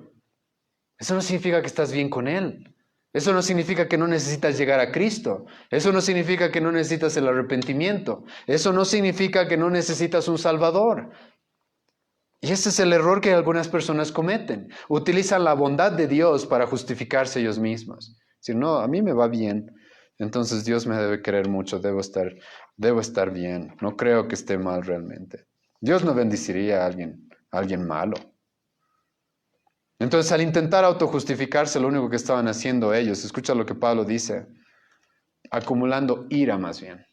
Eso no significa que estás bien con Él. Eso no significa que no necesitas llegar a Cristo. Eso no significa que no necesitas el arrepentimiento. Eso no significa que no necesitas un Salvador. Y ese es el error que algunas personas cometen. Utilizan la bondad de Dios para justificarse ellos mismos. Decir, no, a mí me va bien, entonces Dios me debe querer mucho, debo estar bien. No creo que esté mal realmente. Dios no bendeciría a alguien malo. Entonces, al intentar autojustificarse, lo único que estaban haciendo ellos, escucha lo que Pablo dice, acumulando ira más bien.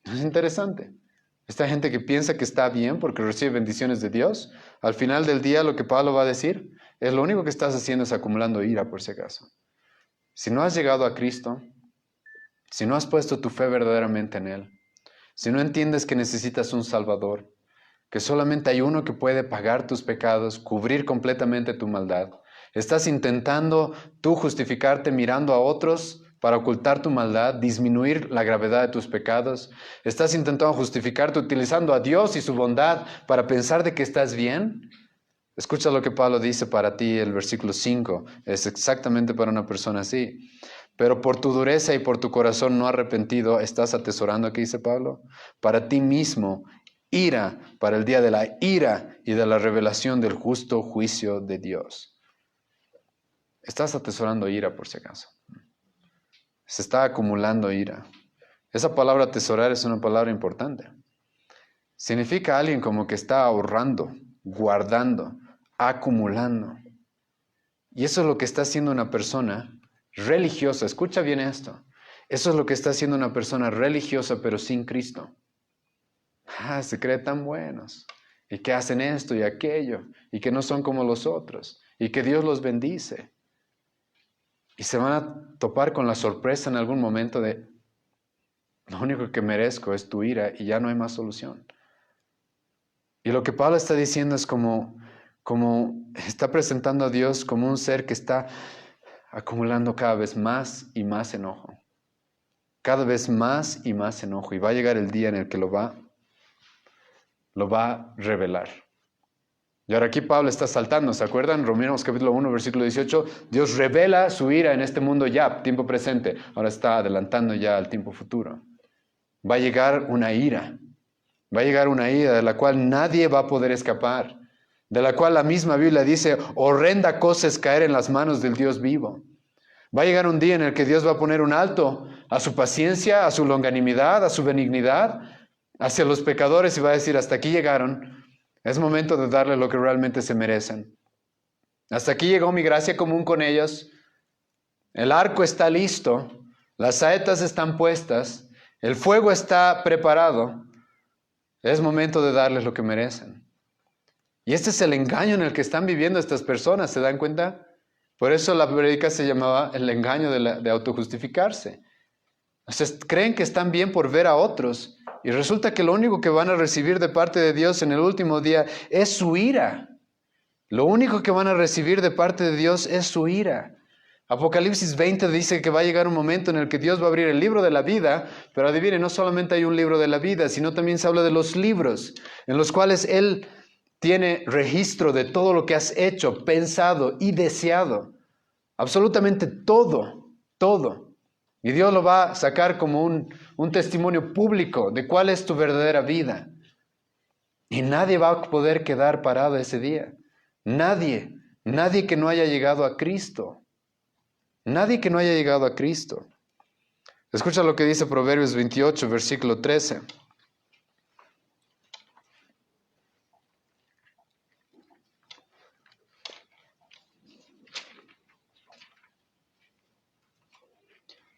Es interesante. Esta gente que piensa que está bien porque recibe bendiciones de Dios, al final del día lo que Pablo va a decir es lo único que estás haciendo es acumulando ira por si acaso. Si no has llegado a Cristo, si no has puesto tu fe verdaderamente en Él, si no entiendes que necesitas un Salvador, que solamente hay uno que puede pagar tus pecados, cubrir completamente tu maldad, estás intentando tú justificarte mirando a otros para ocultar tu maldad, disminuir la gravedad de tus pecados. Estás intentando justificarte utilizando a Dios y su bondad para pensar de que estás bien. Escucha lo que Pablo dice para ti, el versículo 5. Es exactamente para una persona así. Pero por tu dureza y por tu corazón no arrepentido, estás atesorando, ¿qué dice Pablo? Para ti mismo, ira para el día de la ira y de la revelación del justo juicio de Dios. Estás atesorando ira por si acaso. Se está acumulando ira. Esa palabra atesorar es una palabra importante. Significa alguien como que está ahorrando, guardando, acumulando. Y eso es lo que está haciendo una persona religiosa. Escucha bien esto. Eso es lo que está haciendo una persona religiosa pero sin Cristo. Se creen tan buenos. Y que hacen esto y aquello. Y que no son como los otros. Y que Dios los bendice. Y se van a topar con la sorpresa en algún momento de lo único que merezco es tu ira y ya no hay más solución. Y lo que Pablo está diciendo es como está presentando a Dios como un ser que está acumulando cada vez más y más enojo. Cada vez más y más enojo. Y va a llegar el día en el que lo va a revelar. Y ahora aquí Pablo está saltando, ¿se acuerdan? Romanos capítulo 1, versículo 18. Dios revela su ira en este mundo ya, tiempo presente. Ahora está adelantando ya al tiempo futuro. Va a llegar una ira. Va a llegar una ira de la cual nadie va a poder escapar. De la cual la misma Biblia dice, horrenda cosa es caer en las manos del Dios vivo. Va a llegar un día en el que Dios va a poner un alto a su paciencia, a su longanimidad, a su benignidad, hacia los pecadores y va a decir, hasta aquí llegaron. Es momento de darle lo que realmente se merecen. Hasta aquí llegó mi gracia común con ellos. El arco está listo. Las saetas están puestas. El fuego está preparado. Es momento de darles lo que merecen. Y este es el engaño en el que están viviendo estas personas, ¿se dan cuenta? Por eso la prédica se llamaba el engaño de autojustificarse. O sea, creen que están bien por ver a otros. Y resulta que lo único que van a recibir de parte de Dios en el último día es su ira. Lo único que van a recibir de parte de Dios es su ira. Apocalipsis 20 dice que va a llegar un momento en el que Dios va a abrir el libro de la vida, pero adivinen, no solamente hay un libro de la vida, sino también se habla de los libros, en los cuales Él tiene registro de todo lo que has hecho, pensado y deseado. Absolutamente todo, todo. Y Dios lo va a sacar como un testimonio público de cuál es tu verdadera vida. Y nadie va a poder quedar parado ese día. Nadie que no haya llegado a Cristo. Nadie que no haya llegado a Cristo. Escucha lo que dice Proverbios 28, versículo 13.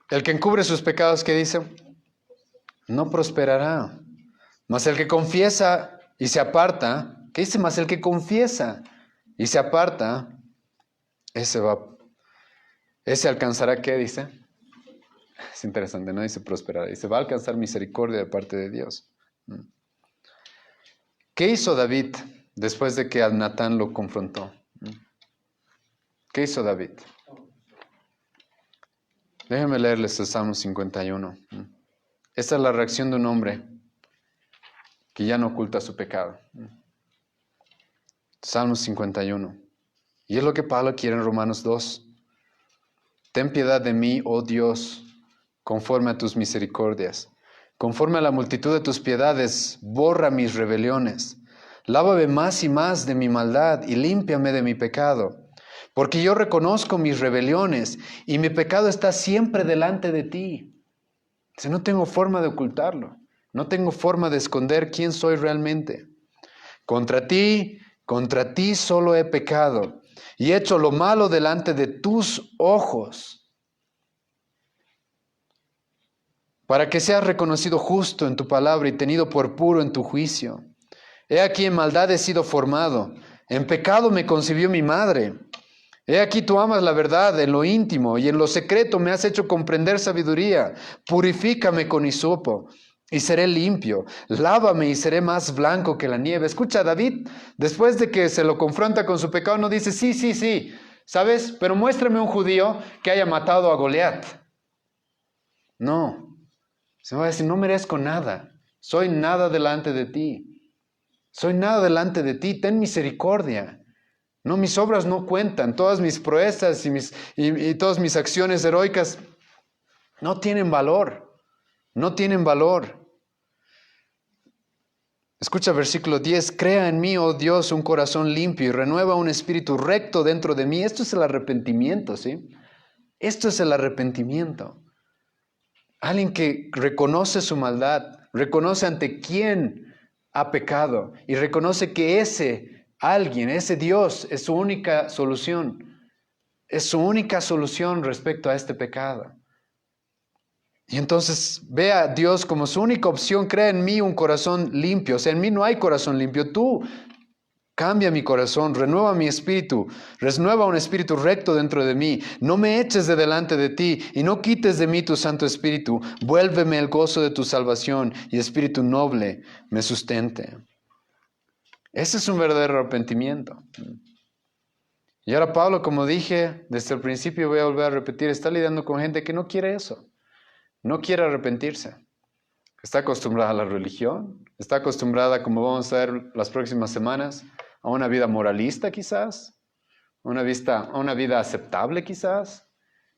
El que encubre sus pecados, ¿qué dice? No prosperará. Mas el que confiesa y se aparta, ¿qué dice? Mas el que confiesa y se aparta, ese alcanzará, ¿qué dice? Es interesante, no dice prosperará, dice va a alcanzar misericordia de parte de Dios. ¿Qué hizo David después de que Natán lo confrontó? ¿Qué hizo David? Déjenme leerles el Salmo 51. Esta es la reacción de un hombre que ya no oculta su pecado. Salmo 51. Y es lo que Pablo quiere en Romanos 2. Ten piedad de mí, oh Dios, conforme a tus misericordias. Conforme a la multitud de tus piedades, borra mis rebeliones. Lávame más y más de mi maldad y límpiame de mi pecado. Porque yo reconozco mis rebeliones y mi pecado está siempre delante de ti. O sea, no tengo forma de ocultarlo. No tengo forma de esconder quién soy realmente. Contra ti solo he pecado y he hecho lo malo delante de tus ojos, para que seas reconocido justo en tu palabra y tenido por puro en tu juicio. He aquí en maldad he sido formado, en pecado me concibió mi madre. He aquí tú amas la verdad en lo íntimo y en lo secreto me has hecho comprender sabiduría. Purifícame con hisopo y seré limpio. Lávame y seré más blanco que la nieve. Escucha, David, después de que se lo confronta con su pecado, no dice, sí, ¿sabes? Pero muéstrame un judío que haya matado a Goliat. No, se va a decir, no merezco nada. Soy nada delante de ti. Soy nada delante de ti. Ten misericordia. No, mis obras no cuentan, todas mis proezas y todas mis acciones heroicas no tienen valor, no tienen valor. Escucha versículo 10, crea en mí, oh Dios, un corazón limpio y renueva un espíritu recto dentro de mí. Esto es el arrepentimiento, ¿sí? Esto es el arrepentimiento. Alguien que reconoce su maldad, reconoce ante quién ha pecado y reconoce que ese Dios es su única solución. Es su única solución respecto a este pecado. Y entonces ve a Dios como su única opción. Crea en mí un corazón limpio. O sea, en mí no hay corazón limpio. Tú cambia mi corazón, renueva mi espíritu, renueva un espíritu recto dentro de mí. No me eches de delante de ti y no quites de mí tu Santo Espíritu. Vuélveme el gozo de tu salvación y espíritu noble me sustente. Ese es un verdadero arrepentimiento. Y ahora Pablo, como dije desde el principio, voy a volver a repetir, está lidiando con gente que no quiere eso, no quiere arrepentirse. Está acostumbrada a la religión, está acostumbrada, como vamos a ver las próximas semanas, a una vida moralista quizás, a una vida aceptable quizás,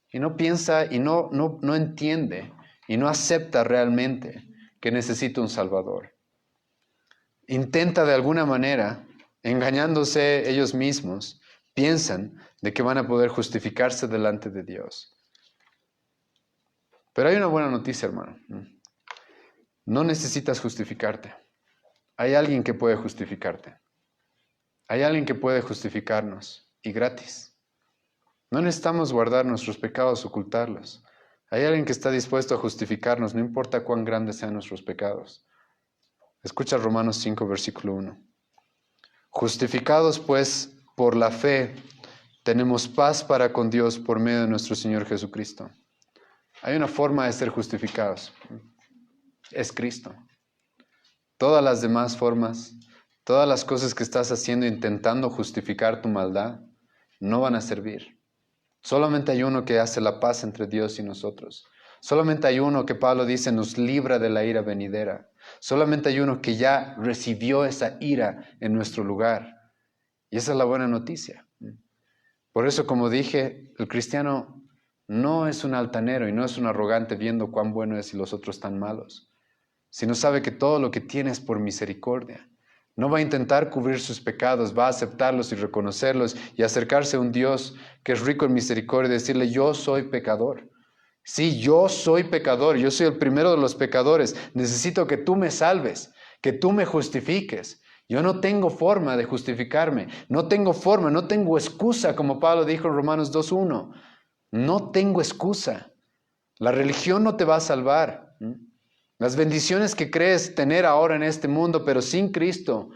y no piensa y no entiende y no acepta realmente que necesita un Salvador. Intenta de alguna manera, engañándose ellos mismos, piensan de que van a poder justificarse delante de Dios. Pero hay una buena noticia, hermano. No necesitas justificarte. Hay alguien que puede justificarte. Hay alguien que puede justificarnos, y gratis. No necesitamos guardar nuestros pecados, ocultarlos. Hay alguien que está dispuesto a justificarnos, no importa cuán grandes sean nuestros pecados. Escucha Romanos 5, versículo 1. Justificados pues por la fe, tenemos paz para con Dios por medio de nuestro Señor Jesucristo. Hay una forma de ser justificados. Es Cristo. Todas las demás formas, todas las cosas que estás haciendo intentando justificar tu maldad, no van a servir. Solamente hay uno que hace la paz entre Dios y nosotros. Solamente hay uno que Pablo dice nos libra de la ira venidera. Solamente hay uno que ya recibió esa ira en nuestro lugar. Y esa es la buena noticia. Por eso, como dije, el cristiano no es un altanero y no es un arrogante viendo cuán bueno es y los otros tan malos, sino sabe que todo lo que tiene es por misericordia. No va a intentar cubrir sus pecados, va a aceptarlos y reconocerlos y acercarse a un Dios que es rico en misericordia y decirle, yo soy pecador. Sí, yo soy pecador, yo soy el primero de los pecadores. Necesito que tú me salves, que tú me justifiques. Yo no tengo forma de justificarme, no tengo forma, no tengo excusa, como Pablo dijo en Romanos 2:1. No tengo excusa. La religión no te va a salvar. Las bendiciones que crees tener ahora en este mundo, pero sin Cristo,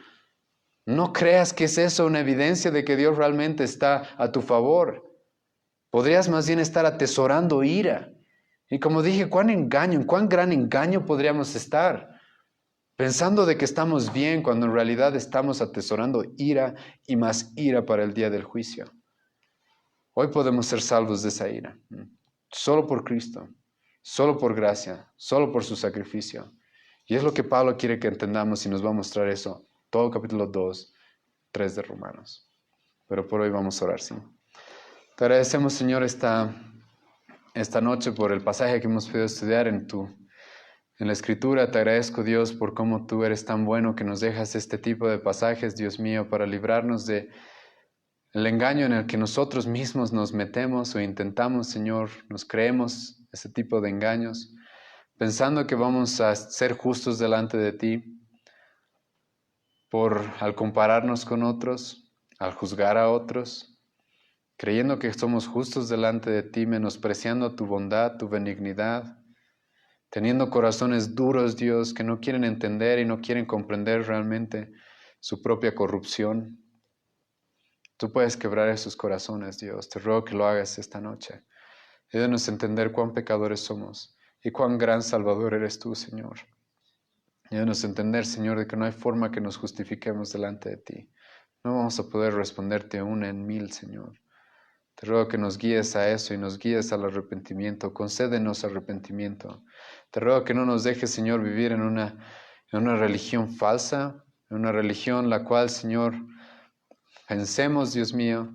no creas que es eso una evidencia de que Dios realmente está a tu favor. Podrías más bien estar atesorando ira. Y como dije, cuán engaño, en cuán gran engaño podríamos estar, pensando de que estamos bien cuando en realidad estamos atesorando ira y más ira para el día del juicio. Hoy podemos ser salvos de esa ira, solo por Cristo, solo por gracia, solo por su sacrificio. Y es lo que Pablo quiere que entendamos y nos va a mostrar eso, todo capítulo 2, 3 de Romanos. Pero por hoy vamos a orar, ¿sí? Te agradecemos, Señor, esta noche por el pasaje que hemos podido estudiar en la Escritura. Te agradezco, Dios, por cómo tú eres tan bueno que nos dejas este tipo de pasajes, Dios mío, para librarnos de el engaño en el que nosotros mismos nos metemos o intentamos, Señor, nos creemos ese tipo de engaños, pensando que vamos a ser justos delante de ti al compararnos con otros, al juzgar a otros, creyendo que somos justos delante de ti, menospreciando tu bondad, tu benignidad, teniendo corazones duros, Dios, que no quieren entender y no quieren comprender realmente su propia corrupción. Tú puedes quebrar esos corazones, Dios. Te ruego que lo hagas esta noche. Ayúdanos a entender cuán pecadores somos y cuán gran Salvador eres tú, Señor. Ayúdanos a entender, Señor, de que no hay forma que nos justifiquemos delante de ti. No vamos a poder responderte una en mil, Señor. Te ruego que nos guíes a eso y nos guíes al arrepentimiento. Concédenos arrepentimiento. Te ruego que no nos dejes, Señor, vivir en una religión falsa, en una religión la cual, Señor, pensemos, Dios mío,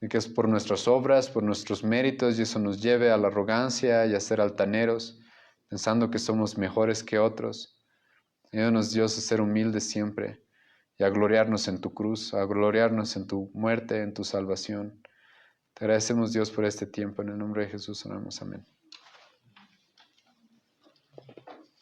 de que es por nuestras obras, por nuestros méritos, y eso nos lleve a la arrogancia y a ser altaneros, pensando que somos mejores que otros. Ayúdanos, Dios, a ser humildes siempre y a gloriarnos en tu cruz, a gloriarnos en tu muerte, en tu salvación. Te agradecemos, Dios, por este tiempo. En el nombre de Jesús oramos. Amén.